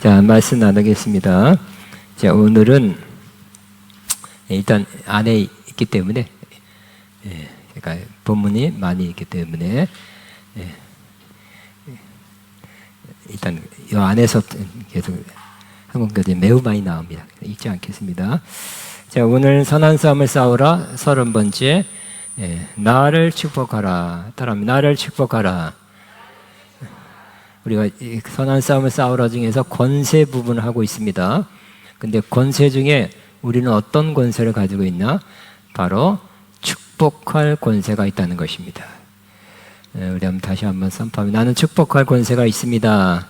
자, 말씀 나누겠습니다. 자, 오늘은 일단 안에 있기 때문에, 그러니까 본문이 많이 있기 때문에, 일단 이 안에서 계속 한국교재 매우 많이 나옵니다. 읽지 않겠습니다. 자, 오늘 선한 싸움을 싸우라 30번째, 나를 축복하라. 따라합니다. 나를 축복하라. 우리가 선한 싸움을 싸우라 중에서 권세 부분을 하고 있습니다. 근데 권세 중에 우리는 어떤 권세를 가지고 있나? 바로 축복할 권세가 있다는 것입니다. 우리 한번 다시 한번 선포하면, 나는 축복할 권세가 있습니다.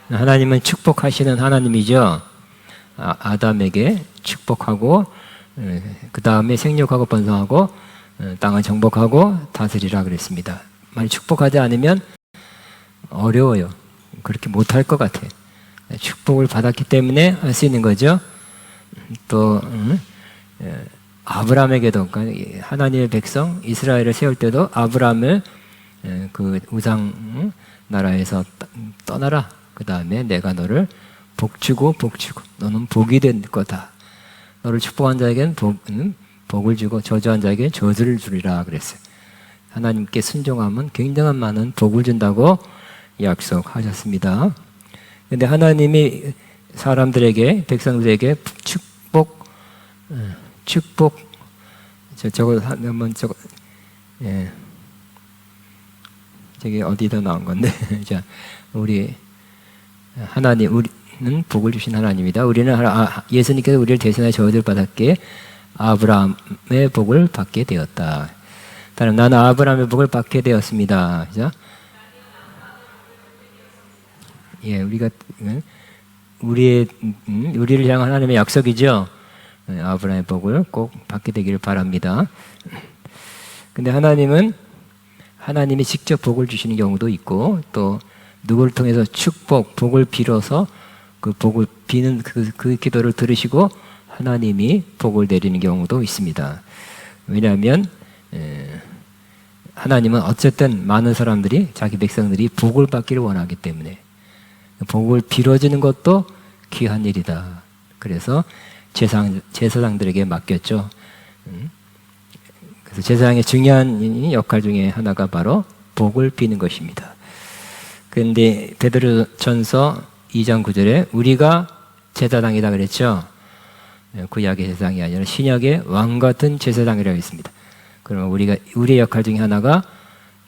하나님은 축복하시는 하나님이죠. 아담에게 축복하고, 그 다음에 생육하고 번성하고 땅을 정복하고 다스리라 그랬습니다. 만약 축복하지 않으면 어려워요. 그렇게 못할 것 같아요. 축복을 받았기 때문에 할 수 있는 거죠. 또 아브라함에게도, 그러니까 하나님의 백성 이스라엘을 세울 때도 아브라함을 그 우상 나라에서 떠나라. 그 다음에 내가 너를 복주고 너는 복이 될 거다. 너를 축복한 자에게는 복을 주고 저주한 자에게는 저주를 주리라 그랬어요. 하나님께 순종하면 굉장한 많은 복을 준다고 약속하셨습니다. 그런데 하나님이 사람들에게, 백성들에게 축복, 저거 한번 저기 어디다 나온 건데, 자, 우리 하나님, 우리는 복을 주신 하나님이다. 우리는 예수님께서 우리를 대신하여 저주를 받았기에 아브라함의 복을 받게 되었다. 다른 나는 아브라함의 복을 받게 되었습니다. 그죠? 예, 우리를 향한 하나님의 약속이죠. 아브라함의 복을 꼭 받게 되기를 바랍니다. 근데 하나님이 직접 복을 주시는 경우도 있고, 또 누구를 통해서 복을 빌어서 그 복을 비는 그 기도를 들으시고 하나님이 복을 내리는 경우도 있습니다. 왜냐하면 하나님은 어쨌든 많은 사람들이, 자기 백성들이 복을 받기를 원하기 때문에 복을 빌어주는 것도 귀한 일이다. 그래서 제사장들에게 맡겼죠. 그래서 제사장의 중요한 역할 중에 하나가 바로 복을 비는 것입니다. 그런데 베드로전서 2장 9절에 우리가 제사장이다 그랬죠. 구약의 제사장이 아니라 신약의 왕 같은 제사장이라고 했습니다. 그러면 우리의 역할 중에 하나가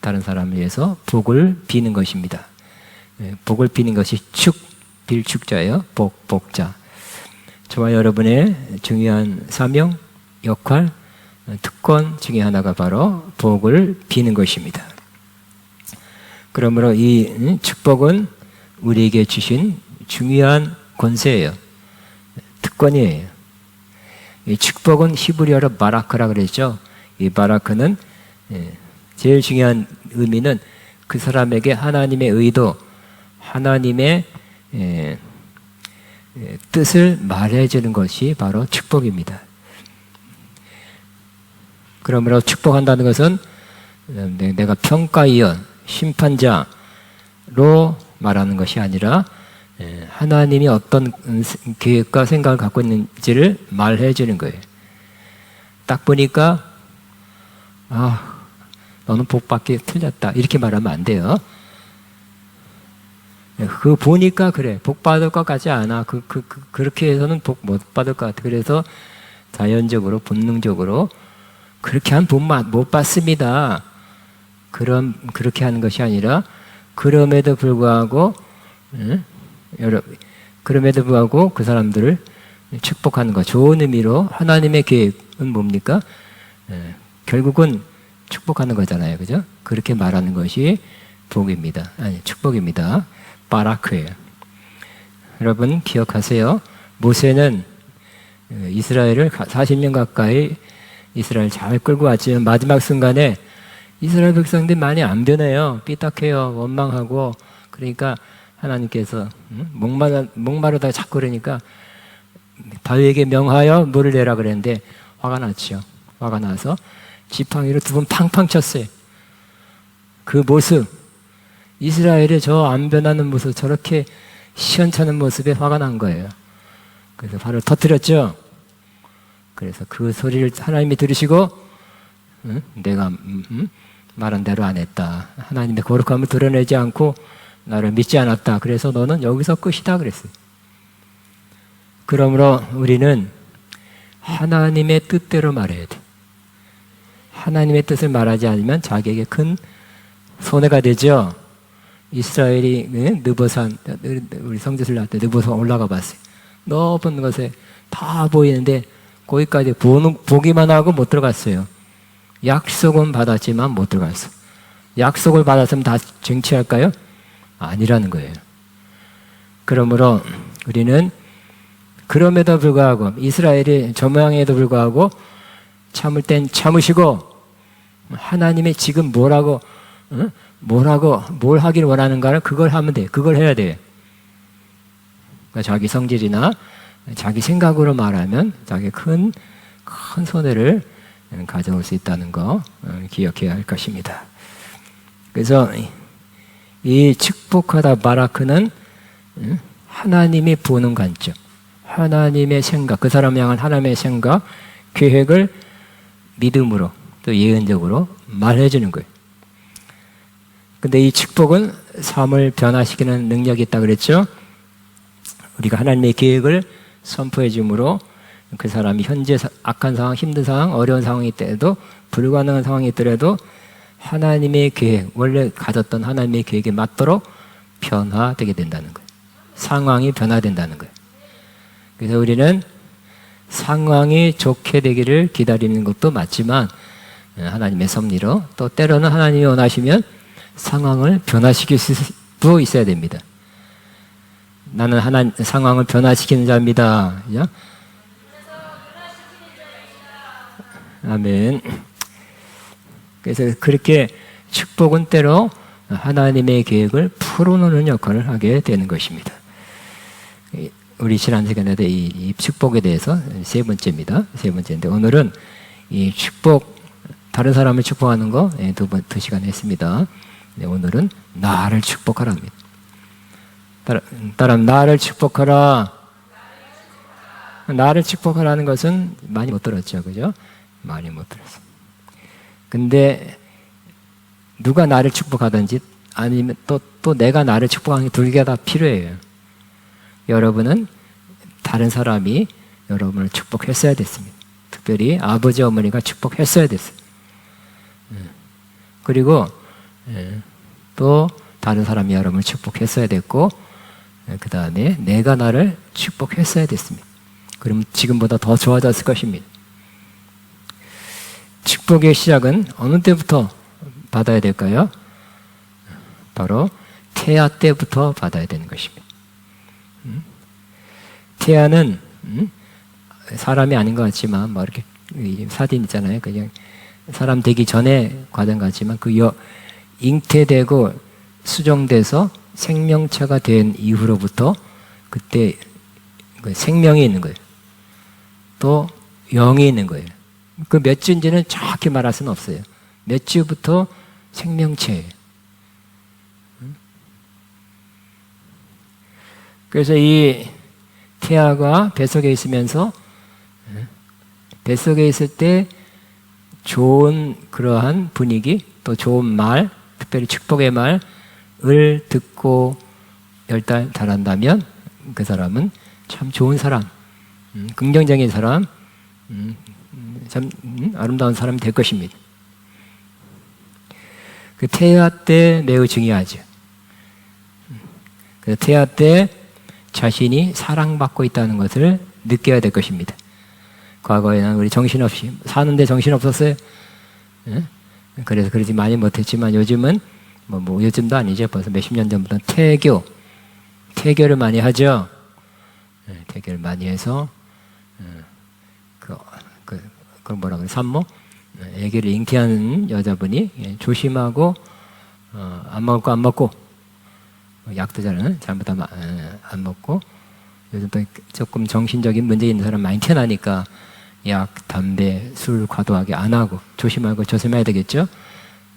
다른 사람을 위해서 복을 비는 것입니다. 복을 비는 것이 빌축자예요. 복자. 저와 여러분의 중요한 사명, 역할, 특권 중에 하나가 바로 복을 비는 것입니다. 그러므로 이 축복은 우리에게 주신 중요한 권세예요. 특권이에요. 이 축복은 히브리어로 바라크라 그랬죠. 이 바라크는 제일 중요한 의미는 그 사람에게 하나님의 의도, 하나님의 뜻을 말해주는 것이 바로 축복입니다. 그러므로 축복한다는 것은 내가 평가위원, 심판자로 말하는 것이 아니라 하나님이 어떤 계획과 생각을 갖고 있는지를 말해주는 거예요. 딱 보니까 너는 복 받기 틀렸다 이렇게 말하면 안 돼요. 보니까 그래, 복 받을 것 같지 않아. 그렇게 해서는 복 못 받을 것 같아. 그래서 자연적으로, 본능적으로 그렇게 하면 복 못 받습니다. 그렇게 하는 것이 아니라, 그럼에도 불구하고 그 사람들을 축복하는 것, 좋은 의미로 하나님의 계획은 뭡니까? 결국은 축복하는 거잖아요. 그죠? 그렇게 말하는 것이 복입니다. 아니, 축복입니다. 바라크예요. 여러분 기억하세요. 모세는 이스라엘을 40년 가까이 이스라엘 잘 끌고 왔지만 마지막 순간에 이스라엘 백성들이 많이 안 변해요. 삐딱해요. 원망하고. 그러니까 하나님께서 목마르다 자꾸 그러니까 다윗에게 명하여 물을 내라 그랬는데 화가 났죠. 화가 나서 지팡이로 두 번 팡팡 쳤어요. 그 모습, 이스라엘의 저 안 변하는 모습, 저렇게 시원찮은 모습에 화가 난 거예요. 그래서 화를 터뜨렸죠. 그래서 그 소리를 하나님이 들으시고 내가 말한 대로 안 했다. 하나님의 거룩함을 드러내지 않고 나를 믿지 않았다. 그래서 너는 여기서 끝이다 그랬어요. 그러므로 우리는 하나님의 뜻대로 말해야 돼. 하나님의 뜻을 말하지 않으면 자기에게 큰 손해가 되죠. 이스라엘이 느보산, 우리 성지순례 할 때 느보산 올라가 봤어요. 높은 것에 다 보이는데 거기까지 보기만 하고 못 들어갔어요. 약속은 받았지만 못 들어갔어. 약속을 받았으면 다 쟁취할까요? 아니라는 거예요. 그러므로 우리는 그럼에도 불구하고 이스라엘이 저 모양에도 불구하고 참을 땐 참으시고 하나님이 지금 뭘 하길 원하는가를 그걸 하면 돼. 그걸 해야 돼. 그러니까 자기 성질이나 자기 생각으로 말하면 자기 큰 손해를 가져올 수 있다는 거 기억해야 할 것입니다. 그래서 이 축복하다 바라크는 하나님이 보는 관점, 하나님의 생각, 그 사람 향한 하나님의 생각, 계획을 믿음으로 또 예언적으로 말해주는 거예요. 근데 이 축복은 삶을 변화시키는 능력이 있다고 그랬죠? 우리가 하나님의 계획을 선포해 줌으로 그 사람이 현재 악한 상황, 힘든 상황, 어려운 상황이 있더라도 불가능한 상황이 있더라도 하나님의 계획, 원래 가졌던 하나님의 계획에 맞도록 변화되게 된다는 거예요. 상황이 변화된다는 거예요. 그래서 우리는 상황이 좋게 되기를 기다리는 것도 맞지만 하나님의 섭리로 또 때로는 하나님이 원하시면 상황을 변화시킬 수도 있어야 됩니다. 나는 상황을 변화시키는 자입니다. 그죠? 아멘. 그래서 그렇게 축복은 때로 하나님의 계획을 풀어놓는 역할을 하게 되는 것입니다. 우리 지난 시간에도 이 축복에 대해서 세 번째입니다. 세 번째인데 오늘은 이 축복, 다른 사람을 축복하는 거 두 시간 했습니다. 오늘은 나를 축복하라입니다. 따라 나를 축복하라. 나를 축복하라는 것은 많이 못 들었죠, 그죠? 많이 못 들었어요. 근데 누가 나를 축복하든지 아니면 또 내가 나를 축복하는 게 둘 개 다 필요해요. 여러분은 다른 사람이 여러분을 축복했어야 됐습니다. 특별히 아버지 어머니가 축복했어야 됐어요. 그리고 또 다른 사람이 여러분을 축복했어야 됐고 그 다음에 내가 나를 축복했어야 됐습니다. 그럼 지금보다 더 좋아졌을 것입니다. 축복의 시작은 어느 때부터 받아야 될까요? 바로 태아 때부터 받아야 되는 것입니다. 태아는 사람이 아닌 것 같지만 뭐 이렇게 사진 있잖아요. 그냥 사람 되기 전에 과정 같지만 그 잉태되고 수정돼서 생명체가 된 이후로부터 그때 그 생명이 있는 거예요. 또 영이 있는 거예요. 그 몇 주인지는 정확히 말할 수는 없어요. 몇 주부터 생명체예요. 그래서 이 태아가 뱃속에 있으면서 뱃속에 있을 때 좋은 그러한 분위기 또 좋은 말, 특별히 축복의 말을 듣고 10달 자란다면 그 사람은 참 좋은 사람, 긍정적인 사람, 참 아름다운 사람이 될 것입니다. 그 태아 때 매우 중요하죠. 그 태아 때 자신이 사랑받고 있다는 것을 느껴야 될 것입니다. 과거에는 우리 정신없이 사는데 정신없었어요. 그래서 그러지 많이 못했지만 요즘은 뭐 요즘도 아니죠. 벌써 몇십 년 전부터 태교를 많이 하죠. 태교를 많이 해서 그 뭐라 그래, 산모? 아기를 잉태하는 여자분이 조심하고 안 먹고 약도 잘못하면 안 먹고 요즘 또 조금 정신적인 문제 있는 사람 많이 태어나니까 약, 담배, 술 과도하게 안 하고 조심해야 되겠죠.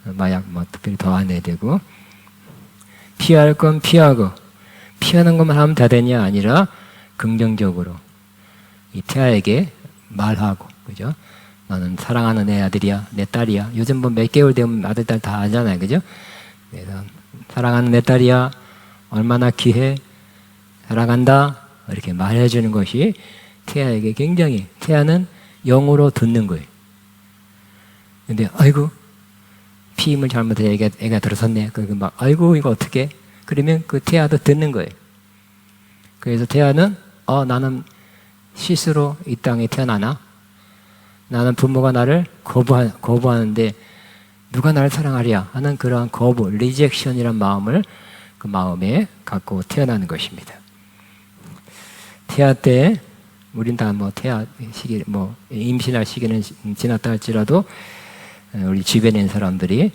마약 뭐 특별히 더 안 해야 되고 피할 건 피하고, 피하는 것만 하면 다 되냐 아니라 긍정적으로 이 태아에게 말하고, 그죠? 너는 사랑하는 내 아들이야, 내 딸이야. 요즘 뭐 몇 개월 되면 아들, 딸 다 하잖아요, 그죠? 그래서 사랑하는 내 딸이야, 얼마나 귀해, 사랑한다, 이렇게 말해주는 것이 태아에게 굉장히, 태아는 영으로 듣는 거예요. 근데 아이고 피임을 잘못해 애가 들어섰네. 그리고 막 아이고 이거 어떻게? 그러면 그 태아도 듣는 거예요. 그래서 태아는 나는 실수로 이 땅에 태어나나? 나는 부모가 나를 거부하는데 누가 나를 사랑하랴 하는 그런 거부, 리젝션이란 마음을 그 마음에 갖고 태어나는 것입니다. 태아 때 우린 다 뭐 태아 시기, 뭐 임신할 시기는 지났다 할지라도 우리 주변에 있는 사람들이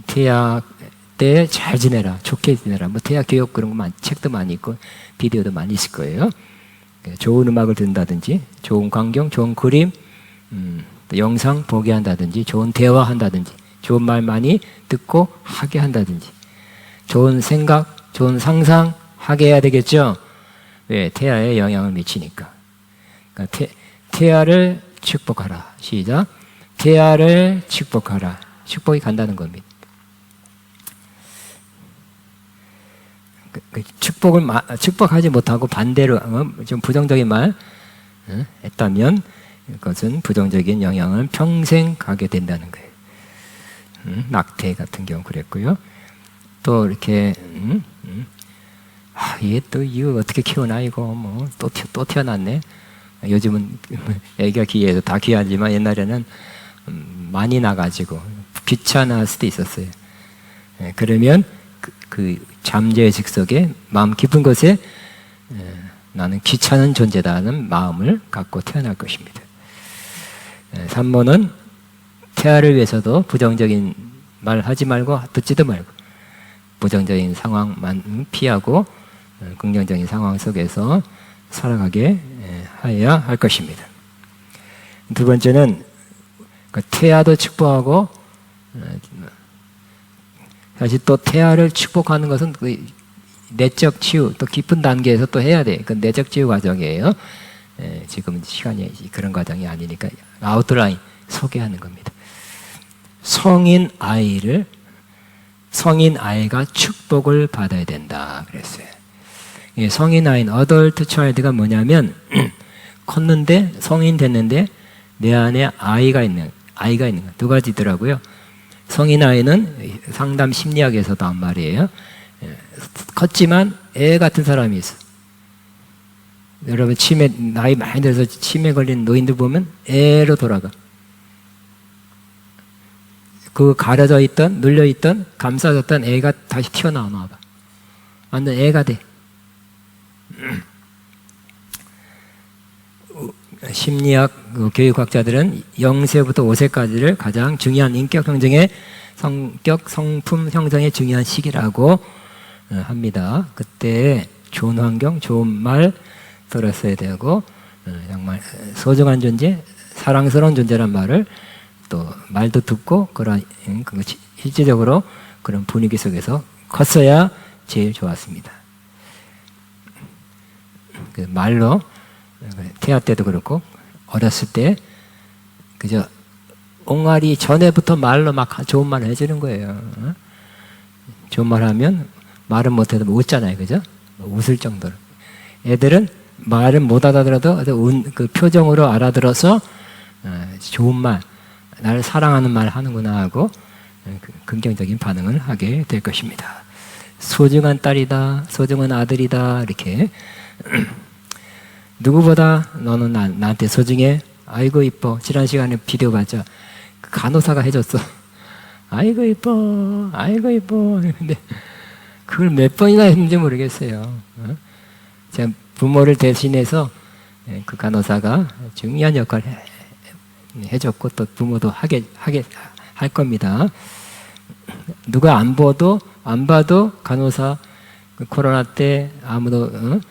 태아 때 잘 지내라, 좋게 지내라, 뭐 태아 교육 그런 거 책도 많이 있고 비디오도 많이 있을 거예요. 좋은 음악을 듣는다든지, 좋은 광경, 좋은 그림, 또 영상 보게 한다든지, 좋은 대화한다든지, 좋은 말 많이 듣고 하게 한다든지, 좋은 생각, 좋은 상상 하게 해야 되겠죠. 왜? 태아에 영향을 미치니까. 그러니까 태아를 축복하라. 시작. 태아를 축복하라. 축복이 간다는 겁니다. 축복하지 못하고 반대로 좀 부정적인 말 했다면 그것은 부정적인 영향을 평생 가게 된다는 거예요. 낙태 같은 경우 그랬고요. 또 이렇게 얘 또 이거 어떻게 키우나 이거 뭐 또 태어났네. 요즘은 애기가 귀해서 다 귀하지만 옛날에는 많이 나가지고 귀찮아할 수도 있었어요. 그러면 그 잠재의 즉석에 마음 깊은 곳에 나는 귀찮은 존재다는 마음을 갖고 태어날 것입니다. 3번은 태아를 위해서도 부정적인 말 하지 말고 듣지도 말고 부정적인 상황만 피하고 긍정적인 상황 속에서 살아가게 하여야 할 것입니다. 두 번째는 태아도 축복하고 사실 또 태아를 축복하는 것은 내적 치유 또 깊은 단계에서 또 해야 돼. 그 내적 치유 과정이에요. 지금 시간이 그런 과정이 아니니까 아웃라인 소개하는 겁니다. 성인 아이가 축복을 받아야 된다 그랬어요. 성인 아이는 어덜트 차일드가 뭐냐면 컸는데 성인 됐는데 내 안에 아이가 있는 거 두 가지더라고요. 성인 아이는 상담 심리학에서도 한 말이에요. 컸지만 애 같은 사람이 있어. 여러분 나이 많이 들어서 치매 걸린 노인들 보면 애로 돌아가. 그 가려져 있던 눌려있던 감싸졌던 애가 다시 튀어나오나 봐. 완전 애가 돼. 심리학 교육학자들은 0세부터 5세까지를 가장 중요한 인격 형성의 성격 성품 형성의 중요한 시기라고 합니다. 그때 좋은 환경, 좋은 말 들었어야 되고 정말 소중한 존재, 사랑스러운 존재란 말을 또 말도 듣고 그런 실질적으로 그런 분위기 속에서 컸어야 제일 좋았습니다. 그 말로 태아 때도 그렇고 어렸을 때 그저 옹알이 전에부터 말로 막 좋은 말을 해주는 거예요. 좋은 말 하면 말은 못해도 웃잖아요, 그죠? 웃을 정도로. 애들은 말은 못 알아들어도 그 표정으로 알아들어서 좋은 말, 나를 사랑하는 말 하는구나 하고 긍정적인 반응을 하게 될 것입니다. 소중한 딸이다, 소중한 아들이다 이렇게 누구보다 너는 나한테 소중해. 아이고 이뻐. 지난 시간에 비디오 봤죠. 간호사가 해줬어. 아이고 이뻐, 아이고 이뻐. 근데 그걸 몇 번이나 했는지 모르겠어요. 제가 부모를 대신해서 그 간호사가 중요한 역할을 해줬고 또 부모도 하게 할 겁니다. 누가 안 봐도 간호사 코로나 때 아무도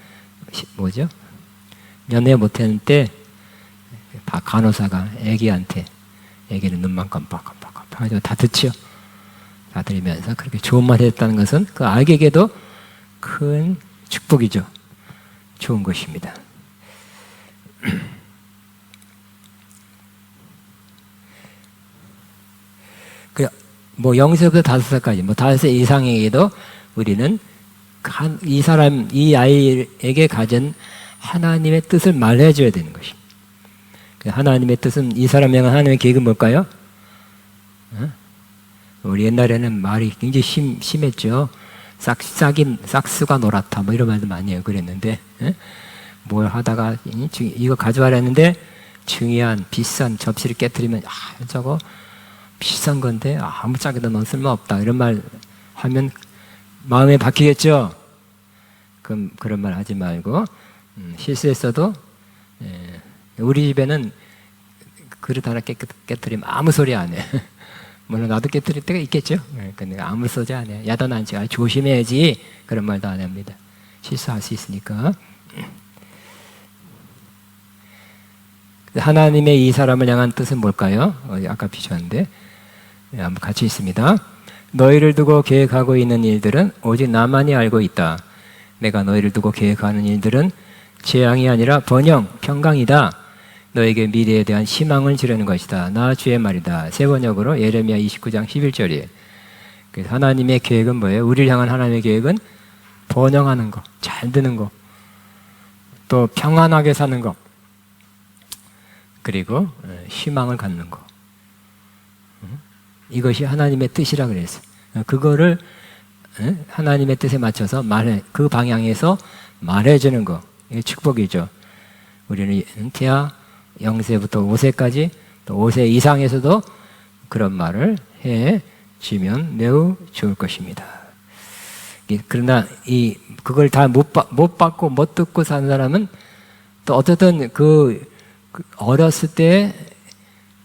연애 못했는 때 간호사가 애기는 눈만 깜빡깜빡 해가지고 다 듣죠. 받으면서 그렇게 좋은 말 했다는 것은 그 악에게도 큰 축복이죠. 좋은 것입니다. 뭐 0세부터 5살까지, 뭐 5살 이상에게도 우리는 이 아이에게 가진 하나님의 뜻을 말해줘야 되는 것입니다. 하나님의 뜻은, 이 사람에 향한 하나님의 계획은 뭘까요? 우리 옛날에는 말이 굉장히 심했죠. 싹수가 놀았다, 뭐 이런 말도 많이 해요. 그랬는데, 뭘 하다가 이거 가져와라 했는데 중요한 비싼 접시를 깨뜨리면, 저거 비싼 건데 아무짝에도 넌 쓸모없다, 이런 말 하면 마음에 박히겠죠. 그런 말 하지 말고, 실수했어도, 우리 집에는 그릇 하나 깨뜨리면 아무 소리 안 해. 물론 나도 깨뜨릴 때가 있겠죠. 근데 아무 소리 안 해. 야단하지, 조심해야지, 그런 말도 안 합니다. 실수할 수 있으니까. 하나님의 이 사람을 향한 뜻은 뭘까요? 아까 비추었는데, 한번 같이 있습니다. 너희를 두고 계획하고 있는 일들은 오직 나만이 알고 있다. 내가 너희를 두고 계획하는 일들은 재앙이 아니라 번영, 평강이다. 너에게 미래에 대한 희망을 주려는 것이다. 나 주의 말이다. 새 번역으로 예레미야 29장 11절이에요. 그래서 하나님의 계획은 뭐예요? 우리를 향한 하나님의 계획은 번영하는 거, 잘 되는 거, 또 평안하게 사는 거, 그리고 희망을 갖는 거. 이것이 하나님의 뜻이라 그랬어요. 그거를 하나님의 뜻에 맞춰서 그 방향에서 말해주는 거, 이게 축복이죠. 우리는 태아 0세부터 5세까지, 또 5세 이상에서도 그런 말을 해주면 매우 좋을 것입니다. 그러나 그걸 다 못 받고 못 듣고 사는 사람은 또 어쨌든 어렸을 때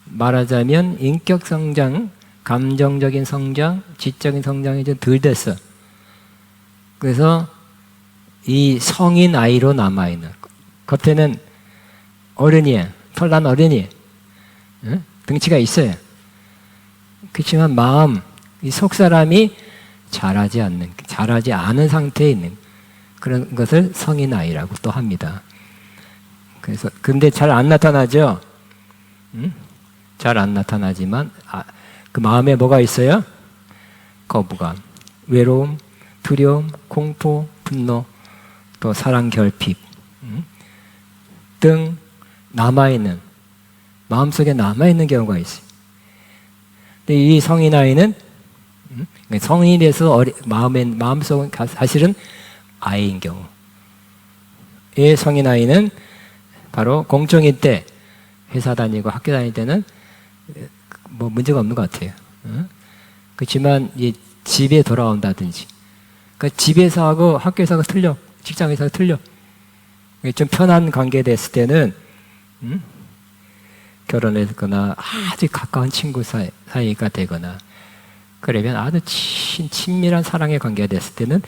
말하자면 인격 성장, 감정적인 성장, 지적인 성장이 좀 덜 됐어. 그래서 이 성인 아이로 남아있는, 겉에는 어른이에요. 털난 어른이, 등치가 있어요. 그렇지만 마음, 이 속사람이 자라지 않은 상태에 있는 그런 것을 성인 아이라고 또 합니다. 그래서 근데 잘 안 나타나죠. 잘 안 나타나지만 그 마음에 뭐가 있어요? 거부감, 외로움, 두려움, 공포, 분노, 또 사랑 결핍 등 마음속에 남아있는 경우가 있어요. 근데 이 성인 아이는 성인이 돼서 마음속은 사실은 아이인 경우. 이 성인 아이는 바로 공청일 때, 회사 다니고 학교 다닐 때는 뭐 문제가 없는 것 같아요. 그렇지만 집에 돌아온다든지, 그러니까 집에서 하고 학교에서가 틀려, 직장에서가 틀려. 좀 편한 관계 됐을 때는 결혼했거나 아주 가까운 친구 사이가 되거나 그러면 아주 친밀한 사랑의 관계가 됐을 때는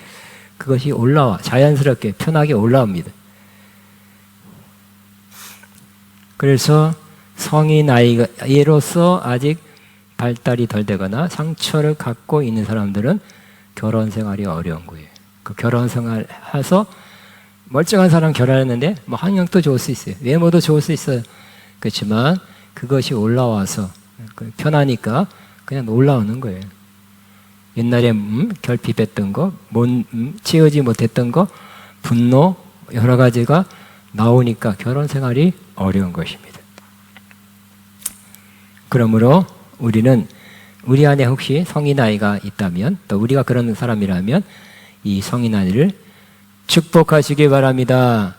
그것이 자연스럽게 편하게 올라옵니다. 그래서 성인 아이로서 아직 발달이 덜 되거나 상처를 갖고 있는 사람들은 결혼 생활이 어려운 거예요. 그 결혼 생활 해서 멀쩡한 사람 결혼했는데 뭐 학력도 좋을 수 있어요. 외모도 좋을 수 있어요. 그렇지만 그것이 올라와서 편하니까 그냥 올라오는 거예요. 옛날에 결핍했던 거, 채우지 못했던 거, 분노 여러 가지가 나오니까 결혼 생활이 어려운 것입니다. 그러므로 우리는 우리 안에 혹시 성인 아이가 있다면, 또 우리가 그런 사람이라면 이 성인 아이를 축복하시기 바랍니다.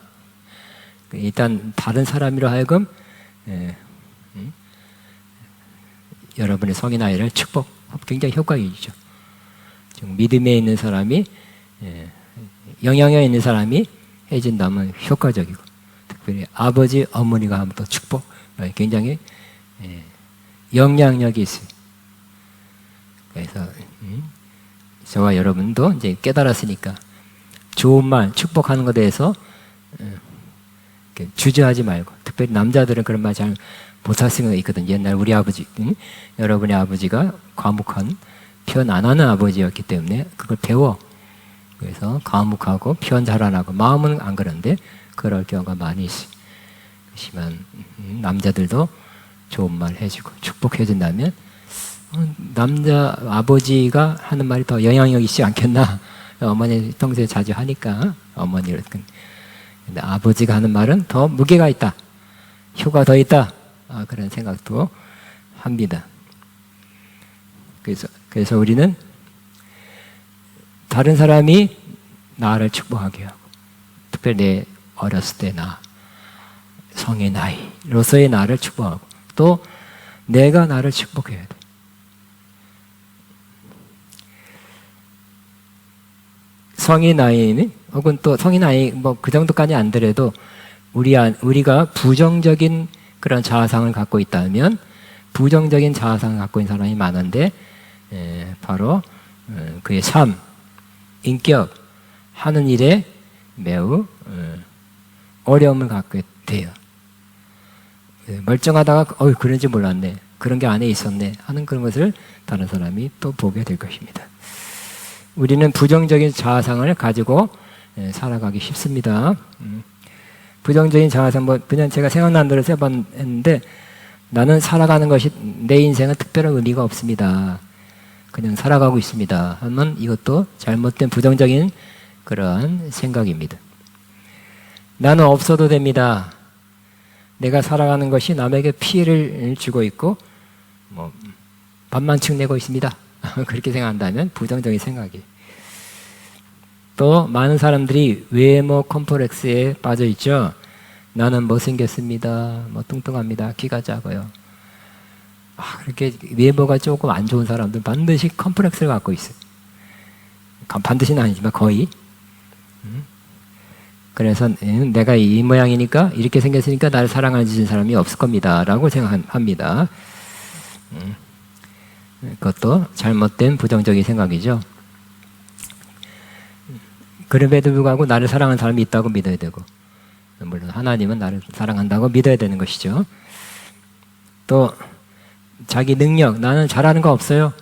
일단 다른 사람으로 하여금 여러분의 성인 아이를 굉장히 효과적이죠. 믿음에 있는 사람이, 영향력 있는 사람이 해준다면 효과적이고, 특별히 아버지, 어머니가 하면 또 축복, 굉장히 영향력이 있어요. 그래서 저와 여러분도 이제 깨달았으니까 좋은 말, 축복하는 것에 대해서 주저하지 말고, 특별히 남자들은 그런 말 잘 못할 수가 있거든요. 옛날 우리 아버지, 여러분의 아버지가 과묵한 표현 안 하는 아버지였기 때문에 그걸 배워. 그래서 과묵하고 표현 잘 안 하고 마음은 안 그런데 그럴 경우가 많이 있으면 남자들도 좋은 말 해주고 축복해준다면 남자 아버지가 하는 말이 더 영향력이 있지 않겠나. 어머니 평소에 자주 하니까 어머니를. 근데 아버지가 하는 말은 더 무게가 있다. 효가 더 있다. 그런 생각도 합니다. 그래서 우리는 다른 사람이 나를 축복하게 하고, 특별히 내 어렸을 때 성의 나이로서의 나를 축복하고, 또 내가 나를 축복해야 돼. 성의 나이는, 혹은 또 성의 나이 뭐 그 정도까지 안 되더라도 우리가 부정적인 그런 자아상을 갖고 있다면, 부정적인 자아상을 갖고 있는 사람이 많은데 바로 그의 삶, 인격, 하는 일에 매우 어려움을 갖게 돼요. 멀쩡하다가 그런지 몰랐네, 그런 게 안에 있었네 하는 그런 것을 다른 사람이 또 보게 될 것입니다. 우리는 부정적인 자아상을 가지고 살아가기 쉽습니다. 부정적인 자아상, 그냥 제가 생각난 대로 세 번 했는데, 나는 살아가는 것이, 내 인생은 특별한 의미가 없습니다, 그냥 살아가고 있습니다 하면 이것도 잘못된 부정적인 그러한 생각입니다. 나는 없어도 됩니다. 내가 살아가는 것이 남에게 피해를 주고 있고 반만층 내고 있습니다. 그렇게 생각한다면 부정적인 생각이에요. 또 많은 사람들이 외모 컴플렉스에 빠져 있죠. 나는 못생겼습니다. 뚱뚱합니다. 키가 작아요. 그렇게 외모가 조금 안 좋은 사람들 반드시 컴플렉스를 갖고 있어요. 반드시는 아니지만 거의. 그래서 내가 이 모양이니까, 이렇게 생겼으니까 나를 사랑하는 사람이 없을 겁니다 라고 생각합니다. 그것도 잘못된 부정적인 생각이죠. 그럼에도 불구하고 나를 사랑하는 사람이 있다고 믿어야 되고, 물론 하나님은 나를 사랑한다고 믿어야 되는 것이죠. 또 자기 능력, 나는 잘하는 거 없어요.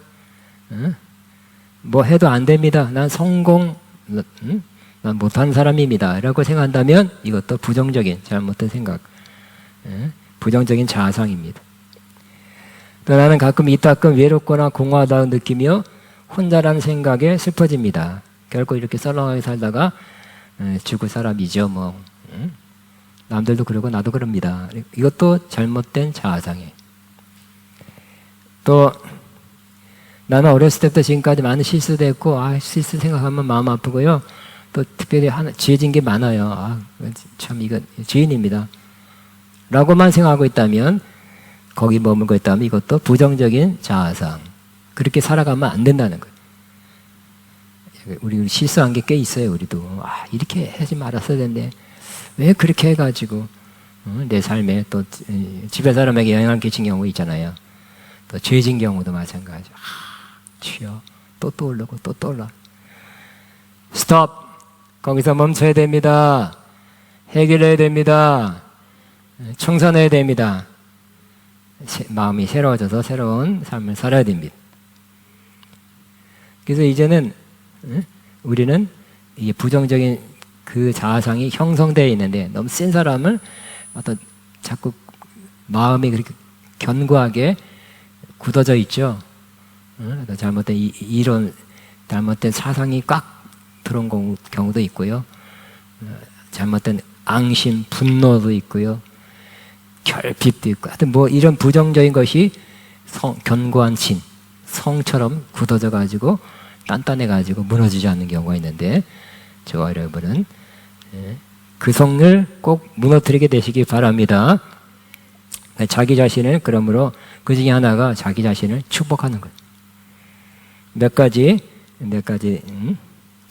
뭐 해도 안 됩니다. 난 난 못하는 사람입니다 라고 생각한다면 이것도 부정적인 잘못된 생각, 부정적인 자아상입니다. 또 나는 가끔 이따끔 외롭거나 공허하다고 느끼며 혼자라는 생각에 슬퍼집니다. 결코 이렇게 썰렁하게 살다가 죽을 사람이죠. 남들도 그러고 나도 그럽니다. 이것도 잘못된 자아상이에요. 또 나는 어렸을 때부터 지금까지 많은 실수도 했고, 실수 생각하면 마음 아프고요. 또 특별히 지어진 게 많아요. 참 이건 죄인입니다 라고만 생각하고 있다면, 거기 머물고 있다면 이것도 부정적인 자아상, 그렇게 살아가면 안 된다는 거예요. 우리 실수한 게 꽤 있어요. 우리도 이렇게 하지 말았어야 되는데 왜 그렇게 해가지고 내 삶에 또 집에 사람에게 영향을 끼친 경우 있잖아요. 또 죄진 경우도 마찬가지. 주여, 또 떠오르고 또 떠올라. 스톱! 거기서 멈춰야 됩니다. 해결해야 됩니다. 청산해야 됩니다. 마음이 새로워져서 새로운 삶을 살아야 됩니다. 그래서 이제는 우리는 이 부정적인 그 자아상이 형성되어 있는데, 너무 센 사람을 자꾸 마음이 그렇게 견고하게 굳어져 있죠. 잘못된 이론, 잘못된 사상이 꽉 들어온 경우도 있고요. 잘못된 앙심, 분노도 있고요. 결핍도 있고, 하여튼 이런 부정적인 것이 견고한 신, 성처럼 굳어져 가지고 단단해 가지고 무너지지 않는 경우가 있는데, 저와 여러분은 그 성을 꼭 무너뜨리게 되시기 바랍니다. 자기 자신을, 그러므로 그 중에 하나가 자기 자신을 축복하는 거예요. 몇 가지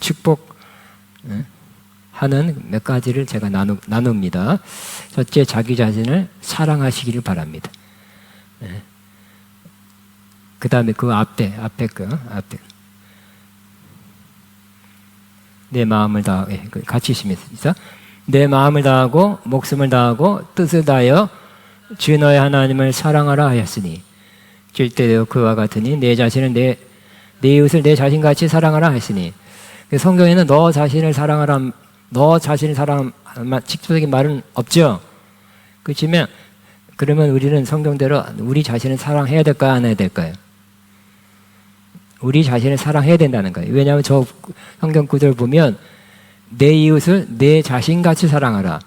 축복하는 몇 가지를 제가 나눕니다. 첫째, 자기 자신을 사랑하시기를 바랍니다. 그 다음에 그 앞에 내 마음을 같이 있습니다. 내 마음을 다하고 목숨을 다하고 뜻을 다하여 주 너의 하나님을 사랑하라 하였으니, 줄 때도 그와 같으니 내 자신을 내 내 이웃을 내 자신같이 사랑하라 했으니. 성경에는 너 자신을 사랑하라, 너 자신을 사랑하라 직접적인 말은 없죠. 그렇지만 그러면 우리는 성경대로 우리 자신을 사랑해야 될까요, 안 해야 될까요? 우리 자신을 사랑해야 된다는 거예요. 왜냐하면 저 성경 구절 보면 내 이웃을 내 자신같이 사랑하라.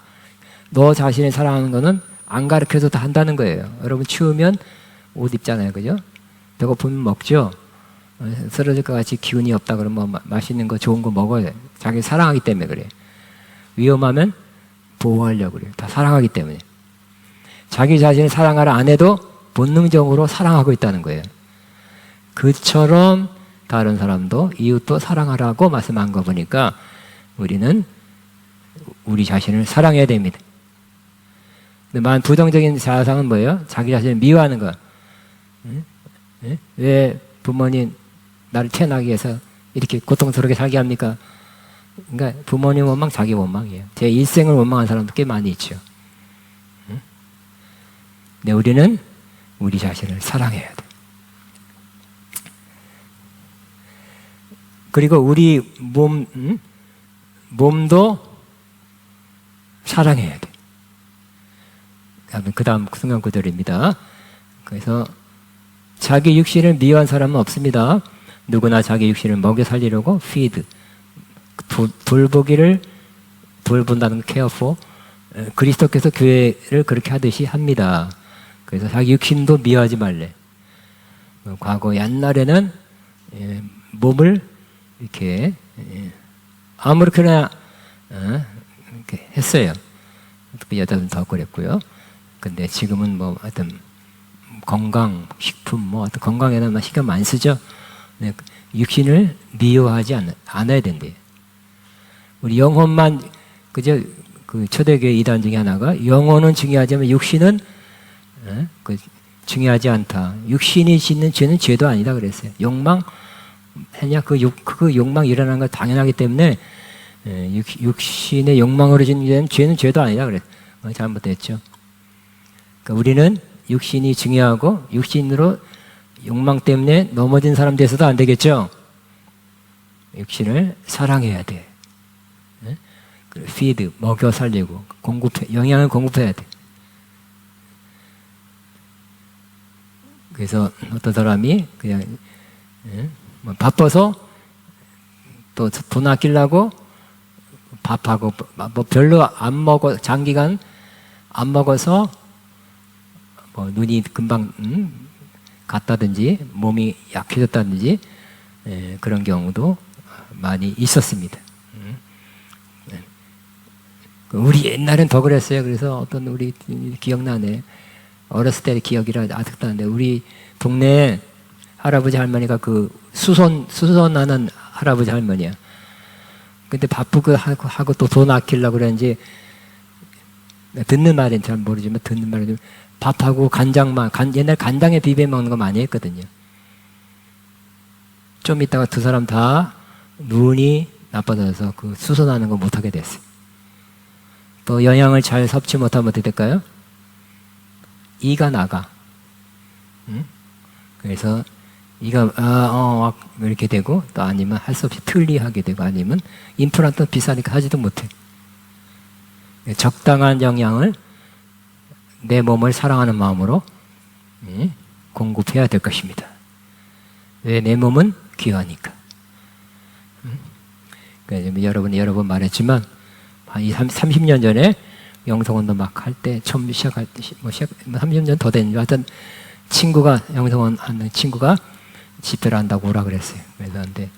너 자신을 사랑하는 거는 안 가르쳐줘도 한다는 거예요. 여러분 추우면 옷 입잖아요, 그죠? 배고프면 먹죠. 쓰러질 것 같이 기운이 없다 그러면 맛있는 거 좋은 거 먹어요. 자기 사랑하기 때문에 그래요. 위험하면 보호하려고 그래요. 다 사랑하기 때문에. 자기 자신을 사랑하라 안 해도 본능적으로 사랑하고 있다는 거예요. 그처럼 다른 사람도 이웃도 사랑하라고 말씀한 거 보니까 우리는 우리 자신을 사랑해야 됩니다. 근데 부정적인 자아상은 뭐예요? 자기 자신을 미워하는 거. 왜 부모님 나를 태어나기 위해서 이렇게 고통스럽게 살게 합니까? 그러니까 부모님 원망, 자기 원망이에요. 제 일생을 원망한 사람도 꽤 많이 있죠. 근데 우리는 우리 자신을 사랑해야 돼. 그리고 우리 몸도 사랑해야 돼. 그 다음 성경 구절입니다. 그래서 자기 육신을 미워한 사람은 없습니다. 누구나 자기 육신을 먹여 살리려고 feed, 돌본다는 care for, 그리스도께서 교회를 그렇게 하듯이 합니다. 그래서 자기 육신도 미워하지 말래. 과거 옛날에는 몸을 이렇게 아무렇게나 이렇게 했어요. 여자들은 더 그랬고요. 근데 지금은 뭐 하여튼 건강, 식품 뭐 하여튼 건강에는 신경 많이 쓰죠. 육신을 미워하지 않아야 된대요. 우리 영혼만 그저 그 초대교회 이단 중에 하나가 영혼은 중요하지만 육신은 중요하지 않다. 육신이 짓는 죄는 죄도 아니다 그랬어요. 욕망 했냐 그 욕망 일어나는 건 당연하기 때문에 육신의 욕망으로 짓는 죄는 죄도 아니다 그랬어요. 잘못됐죠. 그러니까 우리는 육신이 중요하고 육신으로 욕망 때문에 넘어진 사람 돼서도 안 되겠죠. 육신을 사랑해야 돼. feed, 먹여 살리고 영양을 공급해야 돼. 그래서 어떤 사람이 그냥 바빠서 또 돈 아끼려고 밥하고 뭐 별로 안 먹어 장기간 안 먹어서 뭐 눈이 금방 갔다든지 몸이 약해졌다든지 그런 경우도 많이 있었습니다. 우리 옛날엔 더 그랬어요. 그래서 어떤 우리 기억나네. 어렸을 때 기억이라 아직도 나는데 우리 동네에 할아버지 할머니가 그 수선하는 할아버지 할머니야. 근데 바쁘고 하고 또 돈 아끼려고 그랬는지 듣는 말은 잘 모르지만 듣는 말은 밥하고 간장만 옛날 간장에 비벼 먹는 거 많이 했거든요. 좀 있다가 두 사람 다 눈이 나빠져서 그 수선하는 거 못하게 됐어요. 또 영양을 잘 섭취 못하면 어떻게 될까요? 이가 나가. 그래서 이가 이렇게 되고 또 아니면 할 수 없이 틀리하게 되고 아니면 임플란트 비싸니까 하지도 못해. 적당한 영양을 내 몸을 사랑하는 마음으로 공급해야 될 것입니다. 왜? 내 몸은 귀하니까. 그러니까 여러분이 여러 번 말했지만 한 30년 전에 영성원도 막 할 때 처음 시작할 때 30년 더 됐는데 하여튼 친구가 영성원 하는 친구가 집회를 한다고 오라 그랬어요. 그래서 근데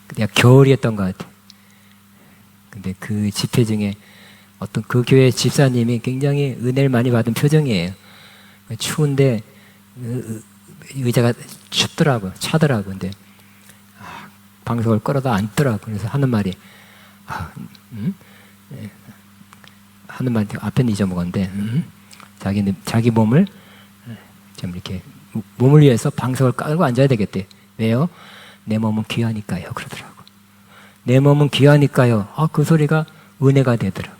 그냥 겨울이었던 것 같아. 근데 그 집회 중에 어떤 그 교회 집사님이 굉장히 은혜를 많이 받은 표정이에요. 추운데 의자가 춥더라고요. 차더라고요. 근데 방석을 끌어다 앉더라고요. 그래서 하는 말이 하는 말이 앞에는 잊어먹었는데 자기 몸을 좀 이렇게 몸을 위해서 방석을 깔고 앉아야 되겠대. 왜요? 내 몸은 귀하니까요. 그러더라고. 내 몸은 귀하니까요. 그 소리가 은혜가 되더라고.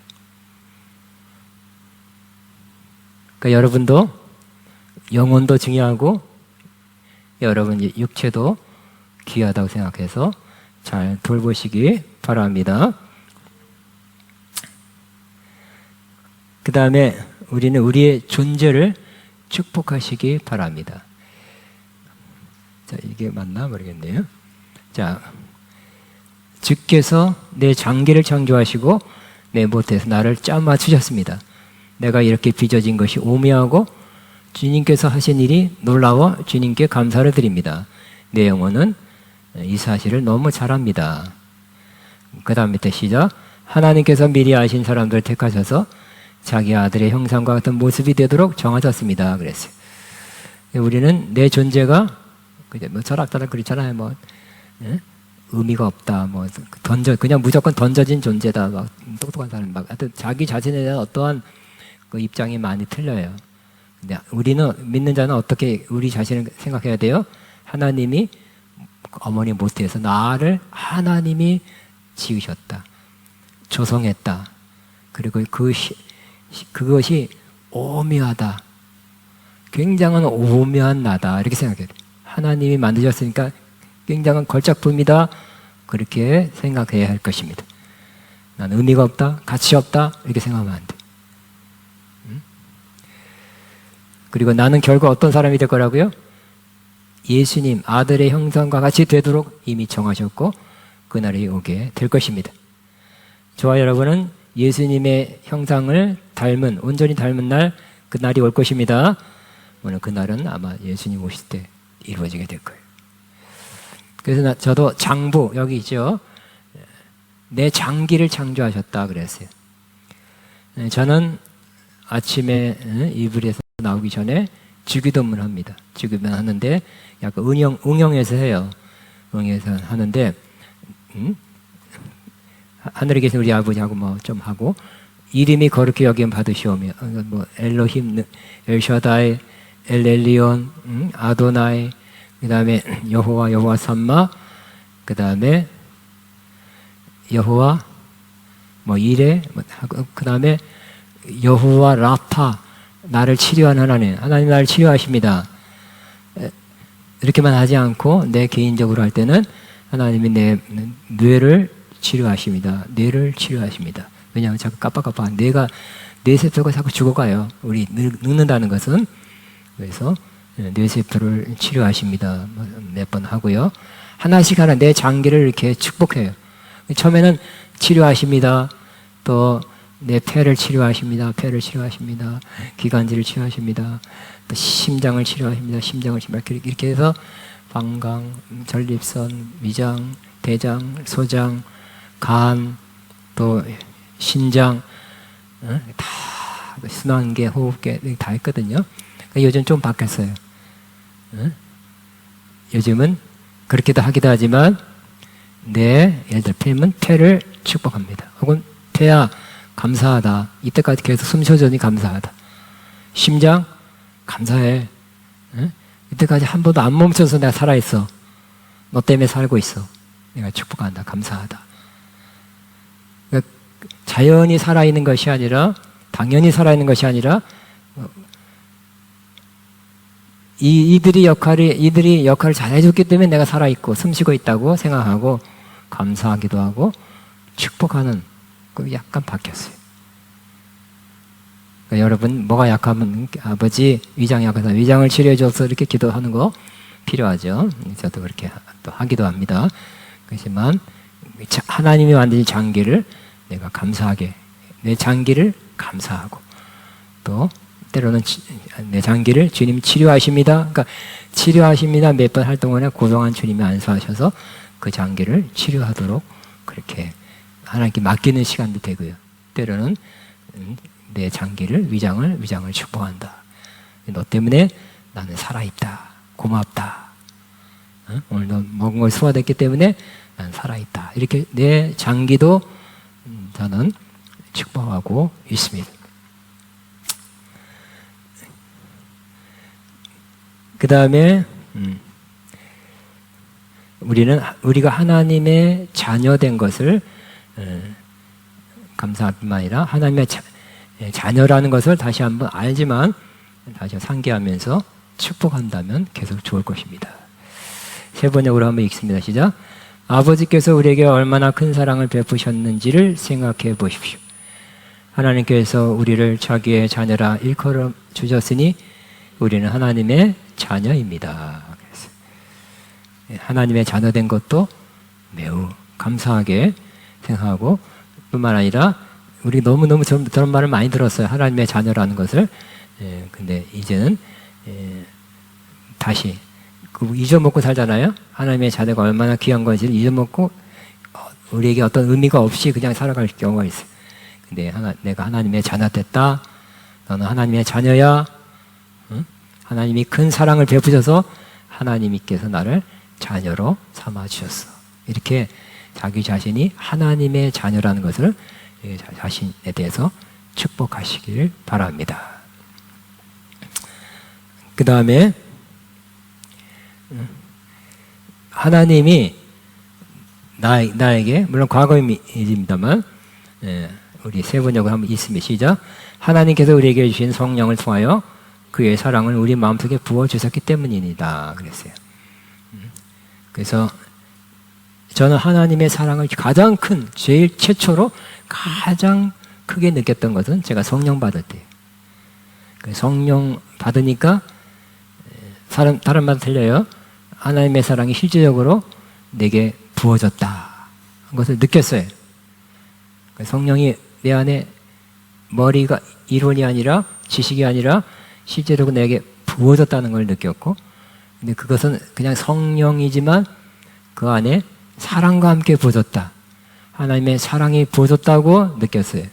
그러니까 여러분도 영혼도 중요하고 여러분 육체도 귀하다고 생각해서 잘 돌보시기 바랍니다. 그 다음에 우리는 우리의 존재를 축복하시기 바랍니다. 자, 이게 맞나 모르겠네요. 자, 주께서 내 장기를 창조하시고 내 못에서 나를 짜 맞추셨습니다. 내가 이렇게 빚어진 것이 오묘하고 주님께서 하신 일이 놀라워 주님께 감사를 드립니다. 내 영혼은 이 사실을 너무 잘 압니다. 그 다음 밑에 시작. 하나님께서 미리 아신 사람들을 택하셔서 자기 아들의 형상과 같은 모습이 되도록 정하셨습니다. 그랬어요. 우리는 내 존재가 뭐 철학자들 그렇잖아요. 뭐 의미가 없다. 뭐 그냥 무조건 던져진 존재다. 막 똑똑한 사람 막 하여튼 자기 자신에 대한 어떠한 그 입장이 많이 틀려요. 근데 우리는 믿는 자는 어떻게 우리 자신을 생각해야 돼요? 하나님이 어머니 모태에서 나를 하나님이 지으셨다. 조성했다. 그리고 그것이 오묘하다. 굉장한 오묘한 나다. 이렇게 생각해야 돼. 하나님이 만드셨으니까 굉장한 걸작품이다. 그렇게 생각해야 할 것입니다. 난 의미가 없다. 가치 없다. 이렇게 생각하면 안 돼. 그리고 나는 결국 어떤 사람이 될 거라고요? 예수님 아들의 형상과 같이 되도록 이미 정하셨고 그날이 오게 될 것입니다. 저와 여러분은 예수님의 형상을 온전히 닮은 날 그날이 올 것입니다. 오늘 그날은 아마 예수님 오실 때 이루어지게 될 거예요. 그래서 저도 장부 여기 있죠. 내 장기를 창조하셨다 그랬어요. 저는 아침에 이불에서 나오기 전에 주기도문을 합니다. 주기도문 하는데 약간 응용해서 해요. 응용해서 하는데 하늘에 계신 우리 아버지하고 뭐 좀 하고 이름이 거룩히 여김 받으시오며 뭐 엘로힘, 엘샤다이, 엘엘리온, 아도나이, 그 다음에 여호와 삼마, 그 다음에 여호와 뭐 이레, 그 다음에 여호와 라파, 나를 치료하는 하나님 나를 치료하십니다. 이렇게만 하지 않고 내 개인적으로 할 때는 하나님이 내 뇌를 치료하십니다. 뇌를 치료하십니다. 왜냐하면 자꾸 깜빡깜빡 뇌세포가 자꾸 죽어가요. 우리 늙는다는 것은. 그래서 뇌세포를 치료하십니다. 몇 번 하고요. 하나씩 하나 내 장기를 이렇게 축복해요. 처음에는 치료하십니다. 또 내 폐를 치료하십니다. 폐를 치료하십니다. 기관지를 치료하십니다. 또 심장을 치료하십니다. 심장을 이렇게 해서 방광, 전립선, 위장, 대장, 소장, 간, 또 신장, 다 순환계, 호흡계 다 했거든요. 요즘 좀 바뀌었어요. 요즘은 그렇게도 하기도 하지만 예를 들어 폐를 축복합니다. 혹은 폐야 감사하다. 이때까지 계속 숨 쉬어주니 감사하다. 심장 감사해. 이때까지 한 번도 안 멈춰서 내가 살아있어. 너 때문에 살고 있어. 내가 축복한다. 감사하다. 그러니까 자연히 살아있는 것이 아니라 당연히 살아있는 것이 아니라 이들이 역할을 잘해줬기 때문에 내가 살아있고 숨쉬고 있다고 생각하고 감사하기도 하고 축복하는 그 약간 바뀌었어요. 그러니까 여러분 뭐가 약하면 아버지 위장이 약해서 위장을 치료해줘서 이렇게 기도하는 거 필요하죠. 저도 그렇게 또 하기도 합니다. 그렇지만 하나님이 만든 장기를 내가 감사하게 내 장기를 감사하고 또 때로는 내 장기를 주님 치료하십니다. 그러니까 치료하십니다. 몇 번 할 동안에 고동한 주님이 안수하셔서 그 장기를 치료하도록 그렇게 하나님께 맡기는 시간도 되고요. 때로는 내 장기를 위장을 축복한다. 너 때문에 나는 살아있다. 고맙다. 오늘 너 먹은 걸 소화됐기 때문에 나는 살아있다. 이렇게 내 장기도 저는 축복하고 있습니다. 그 다음에 우리가 하나님의 자녀된 것을 감사할 뿐만 아니라 하나님의 자녀라는 것을 다시 한번 알지만 다시 상기하면서 축복한다면 계속 좋을 것입니다. 세 번역으로 한번 읽습니다. 시작. 아버지께서 우리에게 얼마나 큰 사랑을 베푸셨는지를 생각해 보십시오. 하나님께서 우리를 자기의 자녀라 일컬어 주셨으니 우리는 하나님의 자녀입니다. 하나님의 자녀된 것도 매우 감사하게 생각하고 뿐만 아니라 우리 너무너무 저런 말을 많이 들었어요. 하나님의 자녀라는 것을. 근데 이제는 다시 잊어먹고 살잖아요. 하나님의 자녀가 얼마나 귀한 건지를 잊어먹고 우리에게 어떤 의미가 없이 그냥 살아갈 경우가 있어요. 근데 내가 하나님의 자녀 됐다. 너는 하나님의 자녀야. 응? 하나님이 큰 사랑을 베푸셔서 하나님께서 나를 자녀로 삼아주셨어. 이렇게 자기 자신이 하나님의 자녀라는 것을 자신에 대해서 축복하시길 바랍니다. 그 다음에 하나님이 나에게, 물론 과거입니다만 우리 세 번역을 한번 읽습니다. 시작. 하나님께서 우리에게 주신 성령을 통하여 그의 사랑을 우리 마음속에 부어주셨기 때문입니다. 그랬어요. 그래서 저는 하나님의 사랑을 가장 큰, 제일 최초로 가장 크게 느꼈던 것은 제가 성령 받을 때. 성령 받으니까 다른 말 틀려요. 하나님의 사랑이 실제적으로 내게 부어졌다. 것을 느꼈어요. 성령이 내 안에 머리가 이론이 아니라 지식이 아니라 실제로 내게 부어졌다는 걸 느꼈고, 근데 그것은 그냥 성령이지만 그 안에 사랑과 함께 부어졌다. 하나님의 사랑이 부어졌다고 느꼈어요.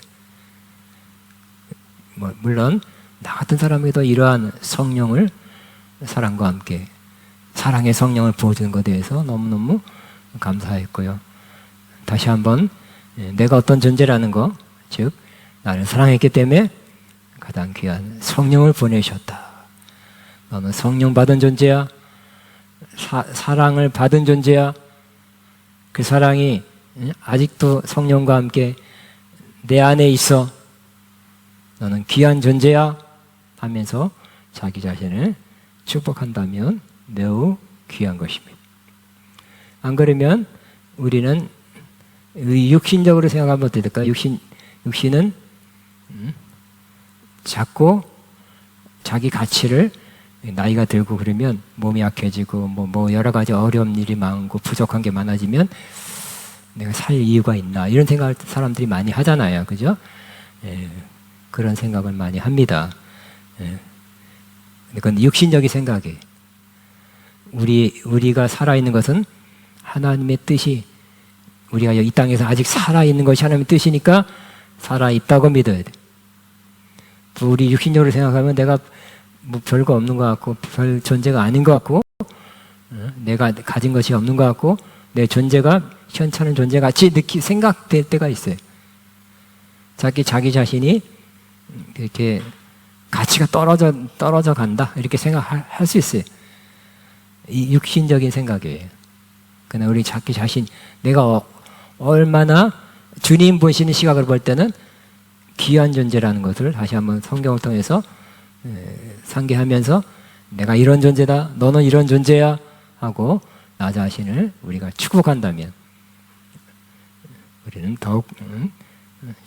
물론 나 같은 사람에게도 이러한 성령을 사랑과 함께 사랑의 성령을 부어주는 것에 대해서 너무너무 감사했고요. 다시 한번 내가 어떤 존재라는 거, 즉 나를 사랑했기 때문에 가장 귀한 성령을 보내셨다. 너는 성령 받은 존재야. 사랑을 받은 존재야. 그 사랑이 아직도 성령과 함께 내 안에 있어. 너는 귀한 존재야 하면서 자기 자신을 축복한다면 매우 귀한 것입니다. 안 그러면 우리는 육신적으로 생각하면 어떻게 될까요? 육신은 자꾸 자기 가치를 나이가 들고 그러면 몸이 약해지고 뭐 여러 가지 어려운 일이 많고 부족한 게 많아지면 내가 살 이유가 있나 이런 생각을 사람들이 많이 하잖아요. 그죠? 그런 생각을 많이 합니다. 그건 육신적인 생각이에요. 우리가 살아있는 것은 하나님의 뜻이, 우리가 이 땅에서 아직 살아있는 것이 하나님의 뜻이니까 살아있다고 믿어야 돼. 우리 육신적으로 생각하면 내가 뭐 별거 없는 것 같고 별 존재가 아닌 것 같고 내가 가진 것이 없는 것 같고 내 존재가 현찮은 존재 같이 생각될 때가 있어요. 자기 자신이 이렇게 가치가 떨어져 간다 이렇게 생각할 수 있어요. 이 육신적인 생각이에요. 그러나 우리 자기 자신, 내가 얼마나 주님 보시는 시각을 볼 때는 귀한 존재라는 것을 다시 한번 성경을 통해서 상기하면서 내가 이런 존재다, 너는 이런 존재야 하고 나 자신을 우리가 축복한다면 우리는 더욱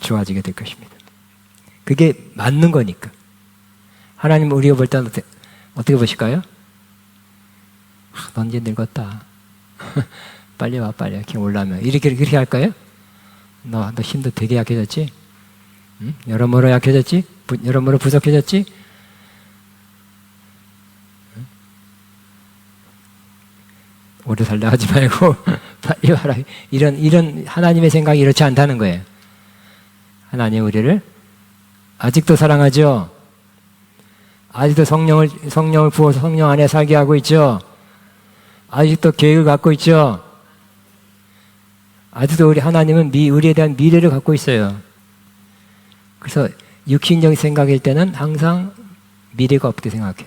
좋아지게 될 것입니다. 그게 맞는 거니까. 하나님은 우리가 볼 때는 어떻게 보실까요? 넌 이제 늙었다. 빨리 와, 빨리 이렇게 올라면 이렇게 할까요? 너 힘도 되게 약해졌지? 응? 여러모로 약해졌지? 여러모로 부족해졌지? 응? 오래 살려 하지 말고 빨리 와라. 이런 하나님의 생각이 이렇지 않다는 거예요. 하나님 우리를 아직도 사랑하죠? 아직도 성령을 부어서 성령 안에 살게 하고 있죠? 아직도 계획을 갖고 있죠? 아직도 우리 하나님은 우리에 대한 미래를 갖고 있어요. 그래서 육신적인 생각일 때는 항상 미래가 없게 생각해.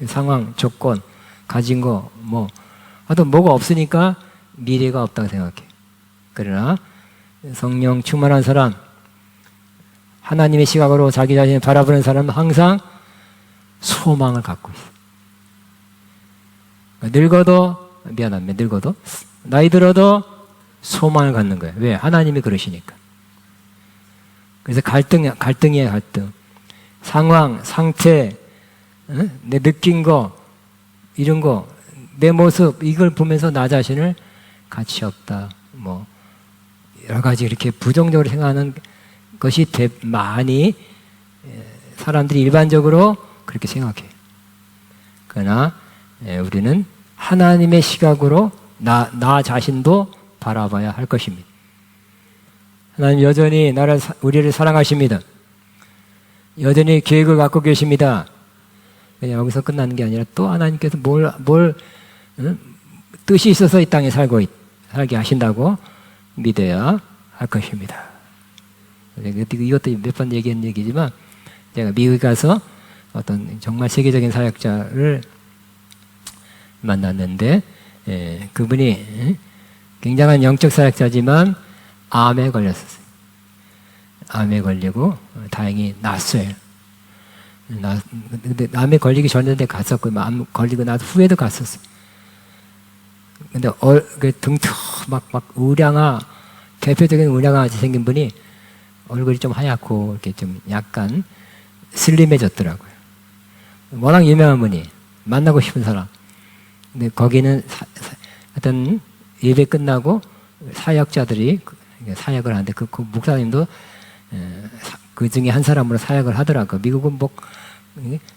상황, 조건, 가진 거, 하여튼 뭐가 없으니까 미래가 없다고 생각해. 그러나 성령 충만한 사람, 하나님의 시각으로 자기 자신을 바라보는 사람은 항상 소망을 갖고 있어. 늙어도 미안합니다. 늙어도 나이 들어도 소망을 갖는 거예요. 왜? 하나님이 그러시니까. 그래서 갈등이에요, 갈등. 상황, 상태, 내 느낀 거, 이런 거, 내 모습, 이걸 보면서 나 자신을 가치 없다. 뭐, 여러 가지 이렇게 부정적으로 생각하는 것이 많이 사람들이 일반적으로 그렇게 생각해요. 그러나 우리는 하나님의 시각으로 나 자신도 바라봐야 할 것입니다. 하나님 여전히 우리를 사랑하십니다. 여전히 계획을 갖고 계십니다. 그냥 여기서 끝나는 게 아니라 또 하나님께서 뜻이 있어서 이 땅에 살게 하신다고 믿어야 할 것입니다. 이것도 몇 번 얘기한 얘기지만 제가 미국에 가서 어떤 정말 세계적인 사역자를 만났는데 그분이 굉장한 영적 사역자지만 암에 걸렸었어요. 암에 걸리고 다행히 낫어요. 근데 암에 걸리기 전에 갔었고 암 걸리고 나서 후에도 갔었어요. 근데 등턱 막 대표적인 우량아같이 생긴 분이 얼굴이 좀 하얗고 이렇게 좀 약간 슬림해졌더라고요. 워낙 유명한 분이 만나고 싶은 사람. 근데 거기는 하여튼 예배 끝나고 사역자들이 사역을 하는데 그 목사님도 그 중에 한 사람으로 사역을 하더라고요. 미국은 뭐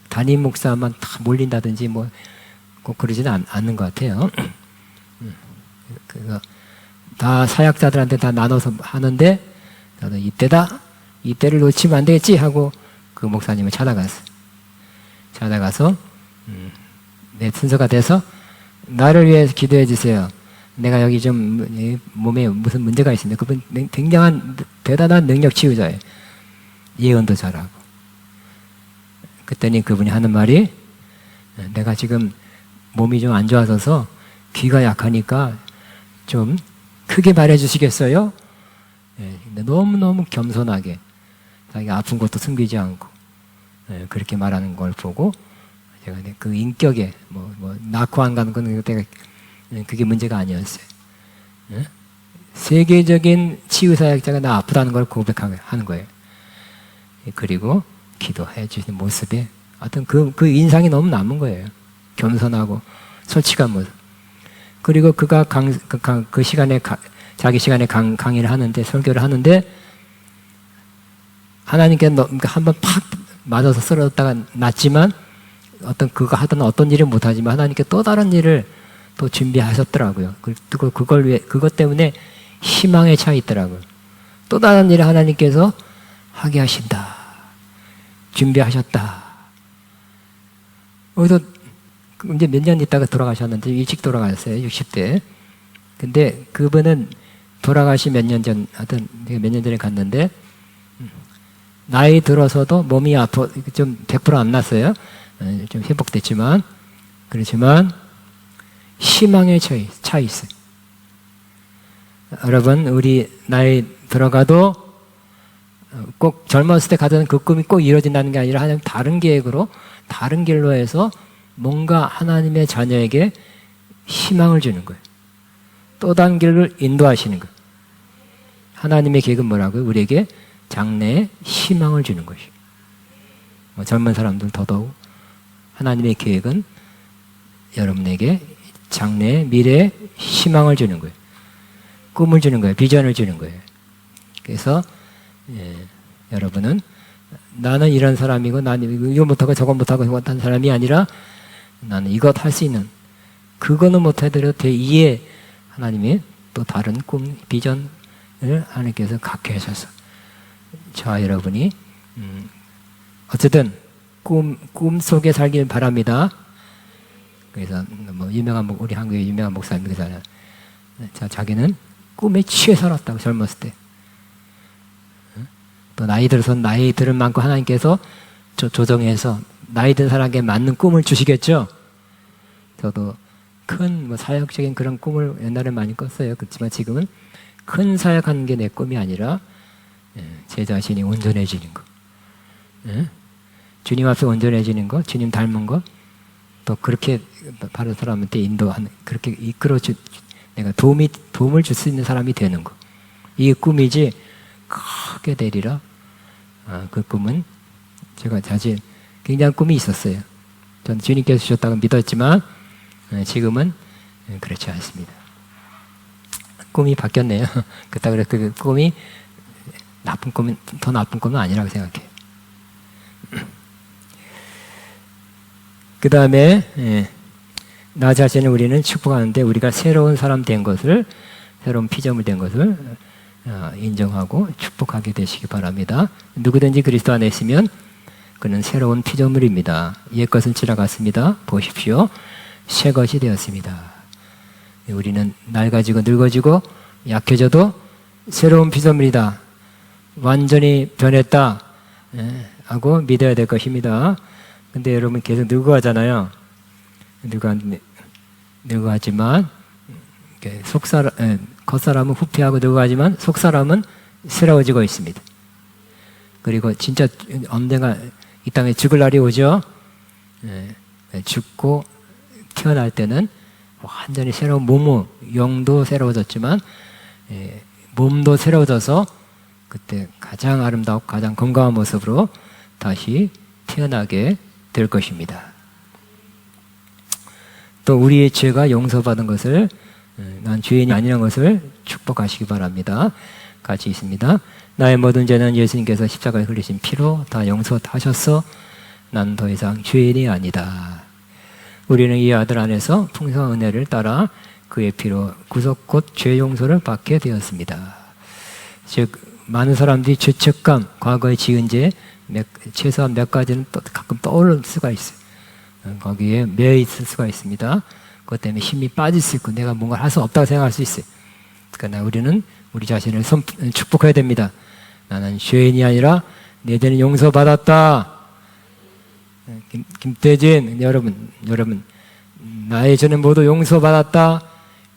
담임 목사만 다 몰린다든지 뭐 꼭 그러지는 않는 것 같아요. 그래서 다 사역자들한테 다 나눠서 하는데 나는 이때를 놓치면 안 되겠지 하고 그 목사님을 찾아가서 내 순서가 돼서 나를 위해서 기도해 주세요. 내가 여기 좀 몸에 무슨 문제가 있습니다. 그분 굉장한 대단한 능력 치유자예요. 예언도 잘하고. 그랬더니 그분이 하는 말이 내가 지금 몸이 좀 안 좋아져서 귀가 약하니까 좀 크게 말해 주시겠어요? 근데 너무너무 겸손하게 자기가 아픈 것도 숨기지 않고 그렇게 말하는 걸 보고 제가 그 인격에 낳고 안 가는 건 그게 문제가 아니었어요. 세계적인 치유사역자가 나 아프다는 걸 고백하는 거예요. 그리고 기도해 주시는 모습에 하여튼 그 인상이 너무 남은 거예요. 겸손하고 솔직한 모습. 그리고 그가 그 시간에 자기 시간에 강의를 하는데 설교를 하는데 하나님께 한번 팍 맞아서 쓰러졌다가 낫지만 그가 하던 어떤 일을 못하지만 하나님께 또 다른 일을 또 준비하셨더라고요. 그것 때문에 희망에 차 있더라고요. 또 다른 일을 하나님께서 하게 하신다. 준비하셨다. 그래서 이제 몇 년 있다가 돌아가셨는데 일찍 돌아가셨어요. 60대. 근데 그분은 돌아가시 몇 년 전에 갔는데 나이 들어서도 몸이 좀 100% 안 났어요. 좀 회복됐지만 그렇지만 희망에 차 있어요. 여러분 우리 나이 들어가도 꼭 젊었을 때 가던 그 꿈이 꼭 이루어진다는 게 아니라 하나님 다른 계획으로 다른 길로 해서 뭔가 하나님의 자녀에게 희망을 주는 거예요. 또 다른 길을 인도하시는 거예요. 하나님의 계획은 뭐라고요? 우리에게 장래에 희망을 주는 것이에요. 젊은 사람들 더더욱 하나님의 계획은 여러분에게 장래에 미래에 희망을 주는 거예요. 꿈을 주는 거예요. 비전을 주는 거예요. 그래서 여러분은 나는 이런 사람이고 나는 이거 못하고 저거 못하고 못한 사람이 아니라 나는 이것 할 수 있는 그거는 못하더라도 제2의 하나님의 또 다른 꿈, 비전을 하나님께서 갖게 하셔서 저와 여러분이 어쨌든 꿈 속에 살길 바랍니다. 그래서 우리 한국의 유명한 목사님 그러잖아요. 자기는 꿈에 취해 살았다고 젊었을 때. 또 나이 들어서 나이 들은 만큼 하나님께서 조정해서 나이 든 사람에게 맞는 꿈을 주시겠죠. 저도 큰 사역적인 그런 꿈을 옛날에 많이 꿨어요. 그렇지만 지금은 큰 사역하는 게 내 꿈이 아니라 제 자신이 온전해지는 거, 주님 앞에 온전해지는 거, 주님 닮은 거, 또 그렇게 다른 사람한테 인도하는, 그렇게 내가 도움을 줄 수 있는 사람이 되는 거. 이게 꿈이지, 크게 되리라. 그 꿈은 제가 사실 굉장한 꿈이 있었어요. 전 주님께서 주셨다고 믿었지만 지금은 그렇지 않습니다. 꿈이 바뀌었네요. 그래서 그 꿈이 더 나쁜 꿈은 아니라고 생각해요. 그 다음에 나 자신을 우리는 축복하는데 우리가 새로운 사람 된 것을, 새로운 피조물 된 것을 인정하고 축복하게 되시기 바랍니다. 누구든지 그리스도 안에 있으면 그는 새로운 피조물입니다. 옛것은 지나갔습니다. 보십시오. 새 것이 되었습니다. 우리는 낡아지고 늙어지고 약해져도 새로운 피조물이다. 완전히 변했다 하고 믿어야 될 것입니다. 근데 여러분 계속 늙어가잖아요. 늙어가지만 겉사람은 후패하고 늙어가지만 속사람은 새로워지고 있습니다. 그리고 진짜 언젠가 이 땅에 죽을 날이 오죠. 죽고 태어날 때는 완전히 새로운 영도 새로워졌지만 몸도 새로워져서 그때 가장 아름답고 가장 건강한 모습으로 다시 태어나게 될 것입니다. 또 우리의 죄가 용서받은 것을, 난 죄인이 아니라는 것을 축복하시기 바랍니다. 같이 있습니다. 나의 모든 죄는 예수님께서 십자가에 흘리신 피로 다 용서하셔서 난 더 이상 죄인이 아니다. 우리는 이 아들 안에서 풍성한 은혜를 따라 그의 피로 구속 곧 죄 용서를 받게 되었습니다. 즉 많은 사람들이 죄책감, 과거에 지은 죄 최소한 몇 가지는 가끔 떠오를 수가 있어요. 거기에 매여 있을 수가 있습니다. 그것 때문에 힘이 빠질 수 있고 내가 뭔가를 할 수 없다고 생각할 수 있어요. 그러나 우리는 우리 자신을 축복해야 됩니다. 나는 죄인이 아니라 내 죄는 용서받았다. 김태진 여러분 나의 죄는 모두 용서받았다.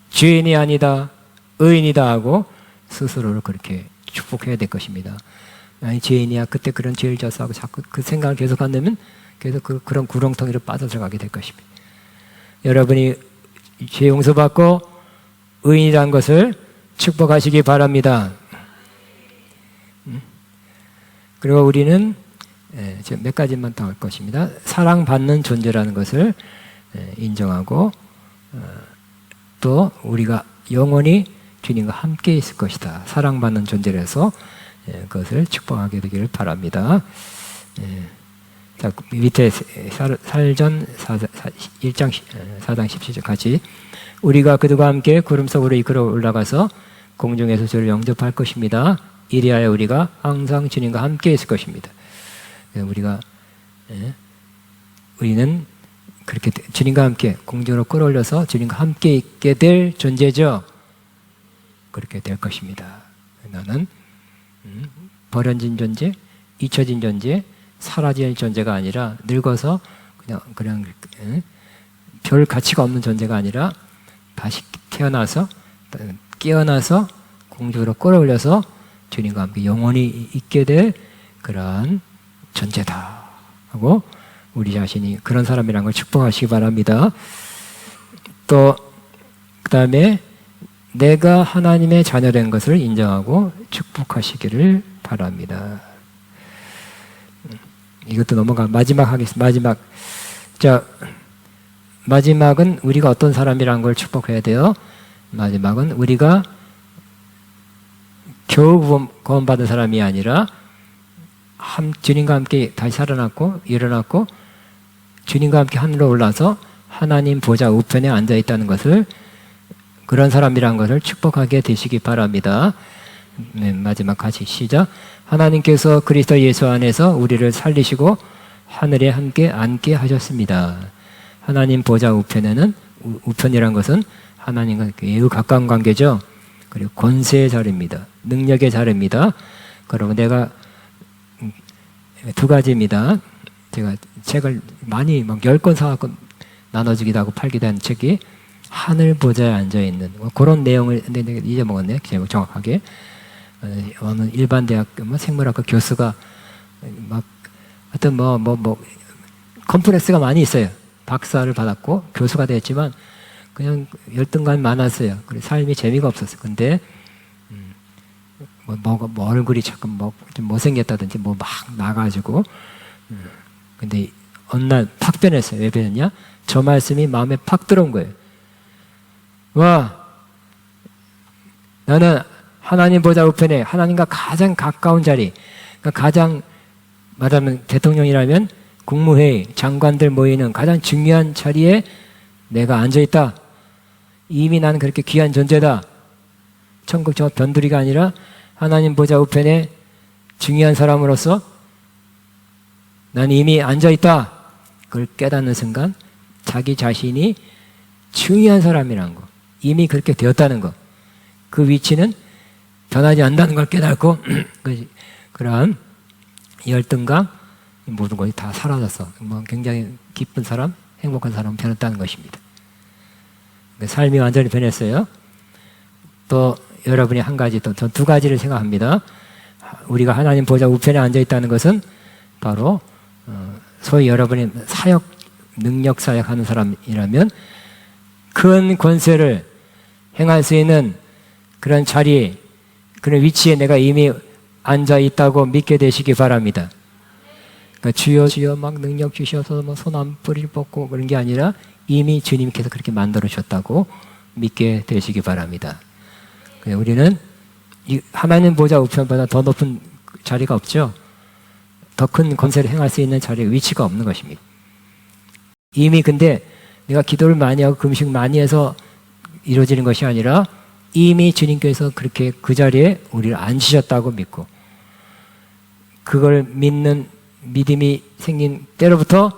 죄인이 아니다. 의인이다 하고 스스로를 그렇게 축복해야 될 것입니다. 아니 죄인이야. 그때 그런 죄를 져서 하고 자꾸 그 생각을 계속 한다면 계속 그런 구렁텅이로 빠져들어가게 될 것입니다. 여러분이 죄 용서받고 의인이라는 것을 축복하시기 바랍니다. 그리고 우리는 몇 가지만 더 할 것입니다. 사랑받는 존재라는 것을 인정하고 또 우리가 영원히 주님과 함께 있을 것이다. 사랑받는 존재라서 그것을 축복하게 되기를 바랍니다. 자, 밑에 살전 1장 4장 17절 같이 우리가 그들과 함께 구름 속으로 이끌어 올라가서 공중에서 주를 영접할 것입니다. 이리하여 우리가 항상 주님과 함께 있을 것입니다. 우리는 그렇게 주님과 함께 공중으로 끌어올려서 주님과 함께 있게 될 존재죠. 그렇게 될 것입니다. 나는 버려진 존재, 잊혀진 존재, 사라질 존재가 아니라 늙어서 그냥 별 가치가 없는 존재가 아니라 다시 태어나서 깨어나서 공중으로 끌어올려서 주님과 함께 영원히 있게 될 그러한 존재다 하고 우리 자신이 그런 사람이라는 걸 축복하시기 바랍니다. 또 그 다음에 내가 하나님의 자녀된 것을 인정하고 축복하시기를 바랍니다. 이것도 넘어가 마지막 하겠습니다. 마지막은 우리가 어떤 사람이라는 걸 축복해야 돼요. 마지막은 우리가 겨우 구원받은 사람이 아니라 주님과 함께 다시 살아났고 일어났고 주님과 함께 하늘로 올라서 하나님 보좌 우편에 앉아 있다는 것을 그런 사람이라는 것을 축복하게 되시기 바랍니다. 마지막 같이 시작. 하나님께서 그리스도 예수 안에서 우리를 살리시고 하늘에 함께 앉게 하셨습니다. 하나님 보좌 우편에는 우편이란 것은 하나님과 매우 가까운 관계죠. 그리고 권세의 자리입니다. 능력의 자리입니다. 그리고 내가 두 가지입니다. 제가 책을 많이 막 10권 사갖고 나눠주기도 하고 팔기도 한 책이 하늘 보좌에 앉아있는 그런 내용을 잊어먹었네. 제목 정확하게. 어느 일반 대학교 생물학과 교수가 막 하여튼 컨퍼런스가 많이 있어요. 박사를 받았고 교수가 됐지만 그냥 열등감이 많았어요. 그래서 삶이 재미가 없었어요. 근데 뭐 얼굴이 자꾸 좀 못생겼다든지 막 나가지고 근데 어느 날 팍 변했어요. 왜 변했냐? 저 말씀이 마음에 팍 들어온 거예요. 와, 나는 하나님 보좌 우편에 하나님과 가장 가까운 자리, 그러니까 가장 말하면 대통령이라면 국무회의, 장관들 모이는 가장 중요한 자리에 내가 앉아있다. 이미 나는 그렇게 귀한 존재다. 천국 저 변두리가 아니라 하나님 보좌 우편에 중요한 사람으로서 난 이미 앉아있다. 그걸 깨닫는 순간 자기 자신이 중요한 사람이라는 거, 이미 그렇게 되었다는 거, 그 위치는 변하지 않는다는 걸 깨닫고 그런 열등감 모든 것이 다 사라졌어. 뭐 굉장히 기쁜 사람, 행복한 사람 변했다는 것입니다. 삶이 완전히 변했어요. 또 여러분이 한 가지, 또 두 가지를 생각합니다. 우리가 하나님 보좌 우편에 앉아 있다는 것은 바로 소위 여러분이 사역, 능력 사역하는 사람이라면 큰 권세를 행할 수 있는 그런 자리에, 그런 위치에 내가 이미 앉아 있다고 믿게 되시기 바랍니다. 그러니까 주여 주여 막 능력 주셔서 뭐 손 안 뿌리를 뻗고 그런 게 아니라 이미 주님께서 그렇게 만들어 주셨다고 믿게 되시기 바랍니다. 우리는 하나님 보좌 우편보다 더 높은 자리가 없죠. 더 큰 권세를 행할 수 있는 자리에 위치가 없는 것입니다. 이미 근데 내가 기도를 많이 하고 금식 많이 해서 이루어지는 것이 아니라 이미 주님께서 그렇게 그 자리에 우리를 앉히셨다고 믿고 그걸 믿는 믿음이 생긴 때로부터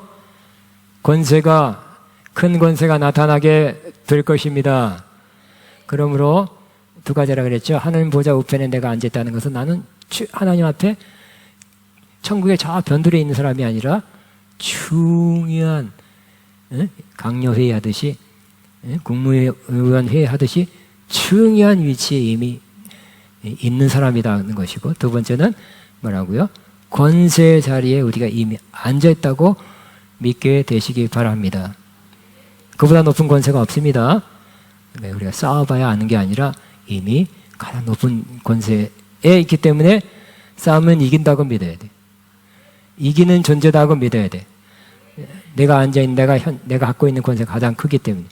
권세가, 큰 권세가 나타나게 될 것입니다. 그러므로 두 가지라 그랬죠. 하나님 보좌 우편에 내가 앉아있다는 것은 나는 하나님 앞에 천국의 저 변두리에 있는 사람이 아니라 중요한 강요회의 하듯이 국무위원 회의 하듯이 중요한 위치에 이미 있는 사람이라는 것이고, 두 번째는 뭐라고요? 권세 자리에 우리가 이미 앉아있다고 믿게 되시기 바랍니다. 그보다 높은 권세가 없습니다. 우리가 싸워봐야 아는 게 아니라 이미 가장 높은 권세에 있기 때문에 싸우면 이긴다고 믿어야 돼. 이기는 존재다고 믿어야 돼. 내가 앉아있는, 내가 갖고 있는 권세가 가장 크기 때문에.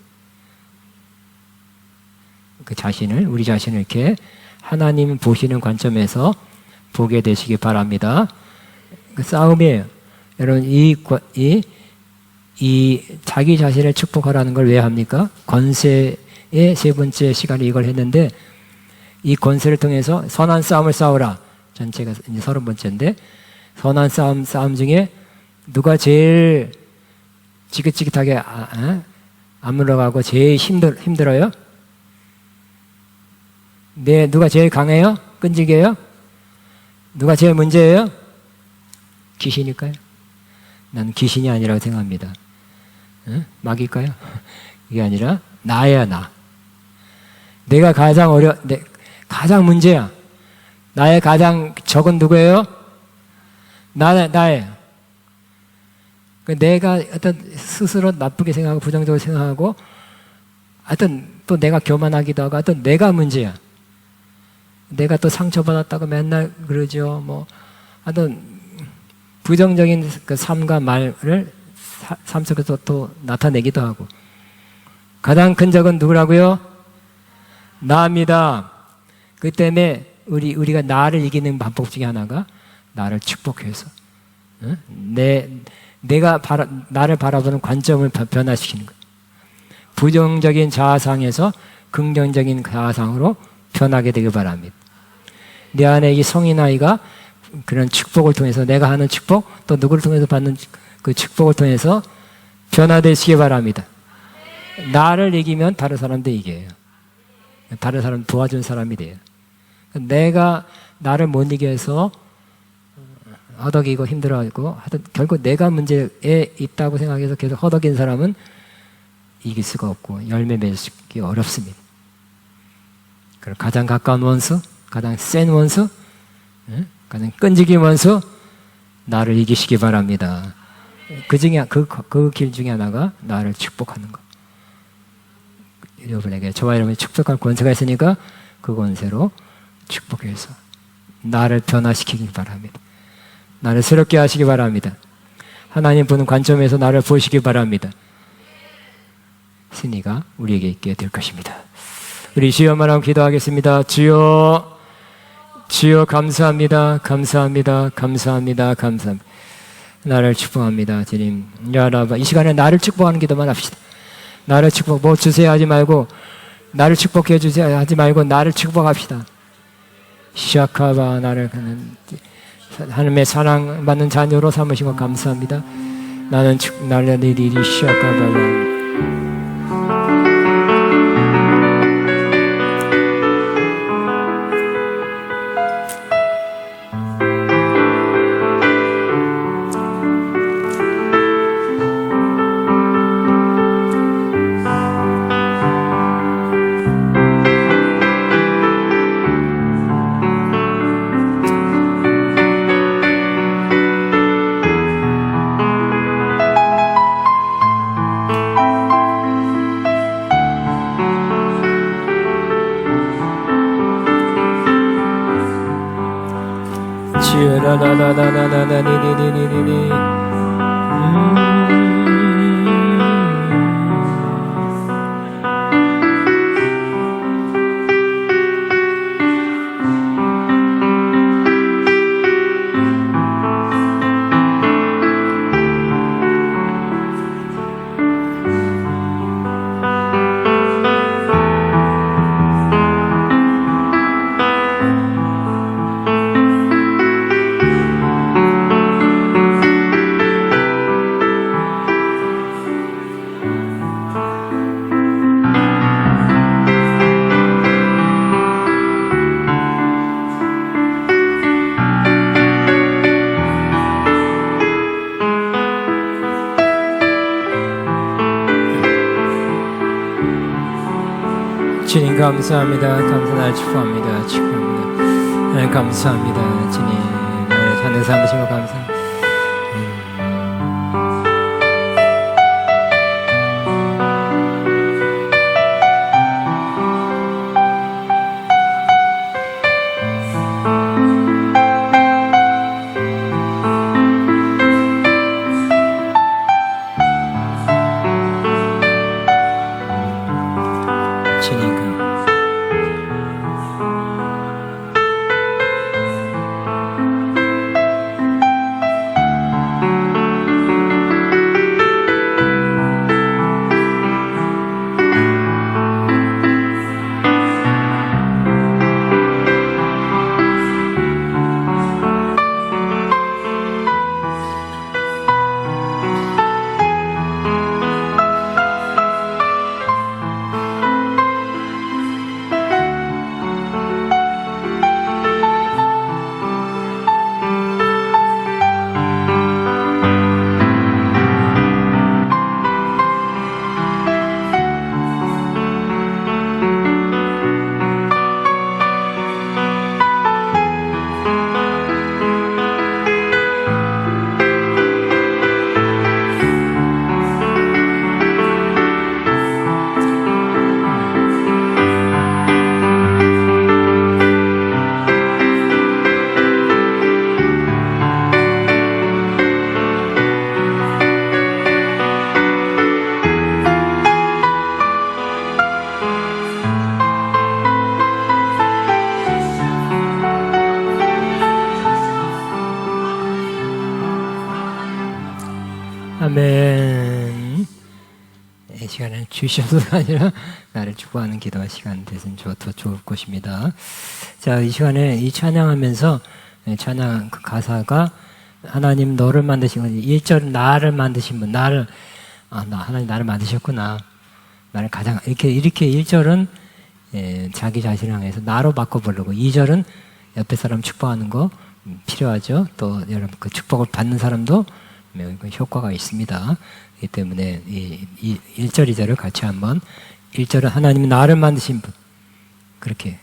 그 자신을, 우리 자신을 이렇게 하나님 보시는 관점에서 보게 되시기 바랍니다. 그 싸움이에요. 여러분, 이 자기 자신을 축복하라는 걸 왜 합니까? 권세의 세 번째 시간에 이걸 했는데, 이 권세를 통해서 선한 싸움을 싸우라. 전체가 이제 30번째인데, 선한 싸움 중에 누가 제일 지긋지긋하게 안 물러가고 제일 힘들어요? 네, 누가 제일 강해요? 끈질겨요? 누가 제일 문제예요? 귀신일까요? 나는 귀신이 아니라고 생각합니다. 마귀일까요? 이게 아니라 나야, 나. 내가 가장 가장 문제야. 나의 가장 적은 누구예요? 나예요. 내가 어떤 스스로 나쁘게 생각하고 부정적으로 생각하고 어떤 또 내가 교만하기도 하고 어떤 내가 문제야. 내가 또 상처받았다고 맨날 그러죠. 뭐 어떤 부정적인 그 삶과 말을 삶 속에서 또 나타내기도 하고. 가장 큰 적은 누구라고요? 나입니다. 그 때문에 우리가 나를 이기는 방법 중에 하나가 나를 축복해서 나를 바라보는 관점을 변화시키는 거예요. 부정적인 자아상에서 긍정적인 자아상으로 변하게 되길 바랍니다. 내 안에 이 성인 아이가 그런 축복을 통해서, 내가 하는 축복, 또 누구를 통해서 받는 그 축복을 통해서 변화되시기 바랍니다. 나를 이기면 다른 사람도 이겨요. 다른 사람 도와준 사람이 돼요. 내가 나를 못 이겨 해서 허덕이고 힘들어하고 하여튼 결국 내가 문제에 있다고 생각해서 계속 허덕인 사람은 이길 수가 없고 열매 맺기 어렵습니다. 그럼 가장 가까운 원수, 가장 센 원수, 가장 끈질긴 원수, 나를 이기시기 바랍니다. 그 중에 그 길 중에 하나가 나를 축복하는 것. 여러분에게 저와 여러분이 축복할 권세가 있으니까 그 권세로 축복해서 나를 변화시키기 바랍니다. 나를 새롭게 하시기 바랍니다. 하나님 보는 관점에서 나를 보시기 바랍니다. 승리가 우리에게 있게 될 것입니다. 우리 주여만 하고 기도하겠습니다. 주여, 주여 감사합니다. 감사합니다. 감사합니다. 감사합니다. 나를 축복합니다. 주님, 야라바 이 시간에 나를 축복하는 기도만 합시다. 나를 축복, 뭐 주세요 하지 말고 나를 축복해 주세요 하지 말고 나를 축복합시다. 시작하바 나를 하나님의 사랑받는 자녀로 삼으시고 감사합니다. 나는 나를 이리 시작하바 라라라라라라라리리리리리 주님 감사합니다. 감사날 축복합니다. 축복합니다. 네, 감사합니다. 주님 나를 자녀 삼으시고 감사합니다. 아멘. 이 시간은 주셔서가 아니라 나를 축복하는 기도와 시간 되신 더 좋을 것입니다. 자, 이 시간에 이 찬양하면서 찬양 그 가사가 하나님 너를 만드신 건 1절 나를 만드신 분, 하나님 나를 만드셨구나. 나를 가장 이렇게 1절은 자기 자신을 향해서 나로 바꿔 부르고 2절은 옆에 사람 축복하는 거 필요하죠. 또 여러분 그 축복을 받는 사람도 효과가 있습니다. 그렇기 때문에 이 1절, 2절을 같이 한번 1절은 하나님은 나를 만드신 분 그렇게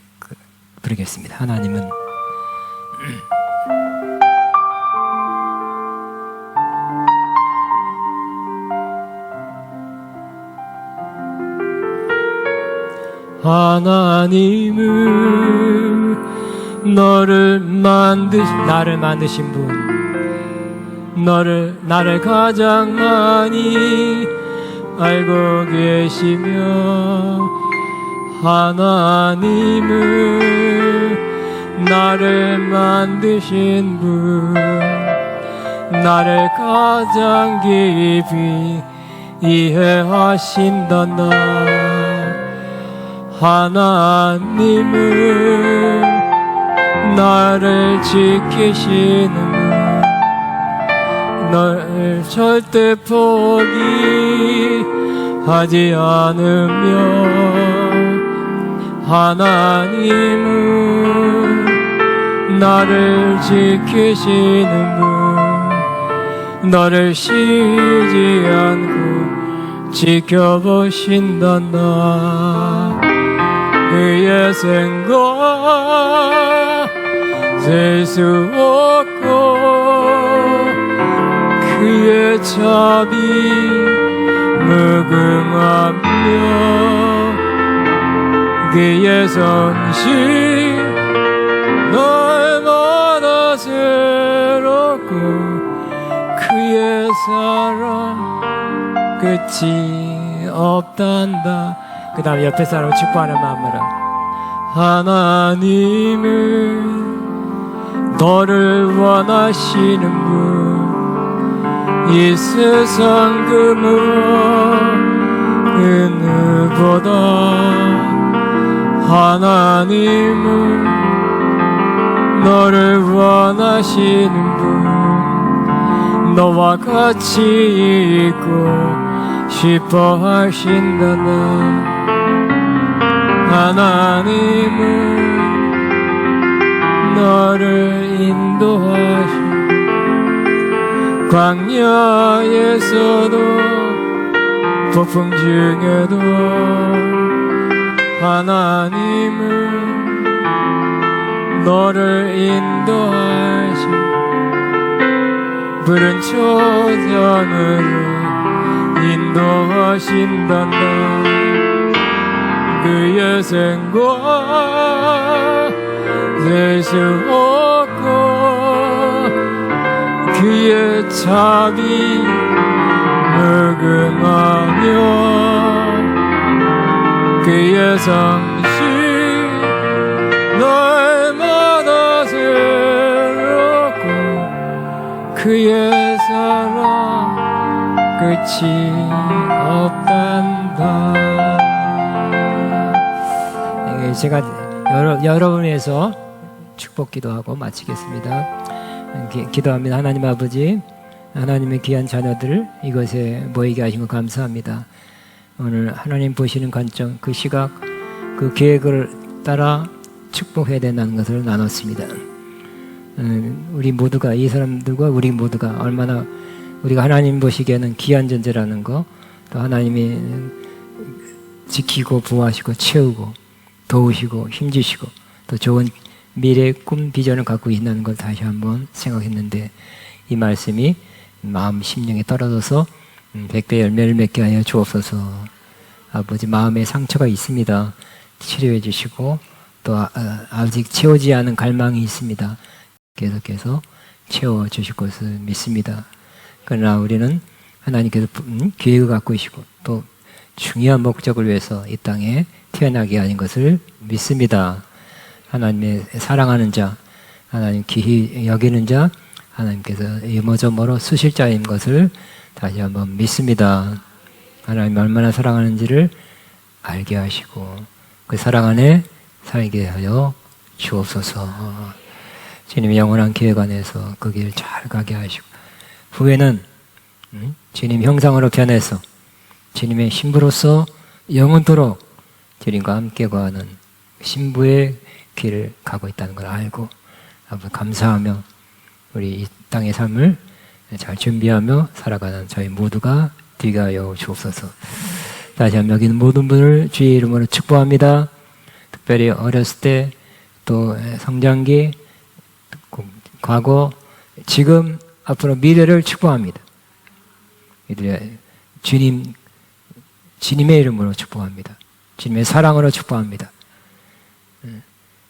부르겠습니다. 하나님은 하나님은 나를 만드신 분, 나를 가장 많이 알고 계시며, 하나님은 나를 만드신 분, 나를 가장 깊이 이해하신단다. 하나님은 나를 지키시는 분, 널 절대 포기하지 않으며, 하나님은 나를 지키시는 분, 너를 쉬지 않고 지켜보신단다. 그의 생각 셀 수 없고, 그의 자비 무궁하며, 그의 성실 날마다 새롭고, 그의 사랑 끝이 없단다. 그 다음 옆에 사람을 축복하는 마음으로, 하나님은 너를 원하시는 분, 이 세상 그 누구보다 하나님은 너를 원하시는 분, 너와 같이 있고 싶어 하신다나. 하나님은 너를 인도하시, 광야에서도 폭풍 중에도 하나님은 너를 인도하시, 푸른 초장으로 인도하신단다. 그의 생각 셀 수 없고, 그의 자비 무궁하며, 그의 성실 날마다 새롭고, 그의 사랑 끝이 없단다. 제가 여러분을 위해서 축복 기도하고 마치겠습니다. 기도합니다. 하나님 아버지, 하나님의 귀한 자녀들 이것에 모이게 하신 것 감사합니다. 오늘 하나님 보시는 관점, 그 시각, 그 계획을 따라 축복해야 된다는 것을 나눴습니다. 우리 모두가, 이 사람들과 우리 모두가 얼마나 우리가 하나님 보시기에는 귀한 존재라는 거, 또 하나님이 지키고 보호하시고 채우고 도우시고 힘주시고 또 좋은 미래의 꿈 비전을 갖고 있다는 걸 다시 한번 생각했는데, 이 말씀이 마음 심령에 떨어져서 100배 열매를 맺게 하여 주옵소서. 아버지, 마음에 상처가 있습니다. 치료해 주시고, 또 아직 채우지 않은 갈망이 있습니다. 계속해서 채워 주실 것을 믿습니다. 그러나 우리는 하나님께서 계획을 갖고 계시고 또 중요한 목적을 위해서 이 땅에 태어나게 하는 것을 믿습니다. 하나님의 사랑하는 자, 하나님 귀히 여기는 자, 하나님께서 이모저모로 쓰실 자인 것을 다시 한번 믿습니다. 하나님 얼마나 사랑하는지를 알게 하시고 그 사랑 안에 살게 하여 주옵소서. 주님의 영원한 계획 안에서 그 길 잘 가게 하시고, 후에는 주님 형상으로 변해서 주님의 신부로서 영원토록 주님과 함께 가는 신부의 길을 가고 있다는 걸 알고 감사하며 우리 이 땅의 삶을 잘 준비하며 살아가는 저희 모두가 되게 하여 주옵소서. 다시 한번 여기 있는 모든 분을 주의 이름으로 축복합니다. 특별히 어렸을 때, 또 성장기, 과거, 지금, 앞으로 미래를 축복합니다. 이들의 주님의 이름으로 축복합니다. 주님의 사랑으로 축복합니다.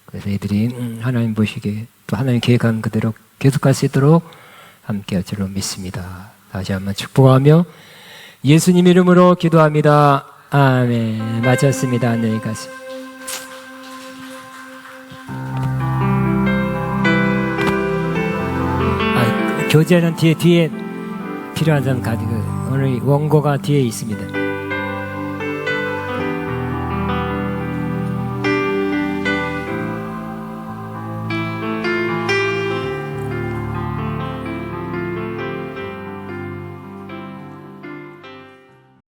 그래서 애들이 하나님 보시기에 또 하나님 계획한 그대로 계속할 수 있도록 함께할 줄로 믿습니다. 다시 한번 축복하며 예수님 이름으로 기도합니다. 아멘. 마쳤습니다. 안녕히 가세요. 교재는 뒤에 필요한 사람 가지고 오늘 원고가 뒤에 있습니다.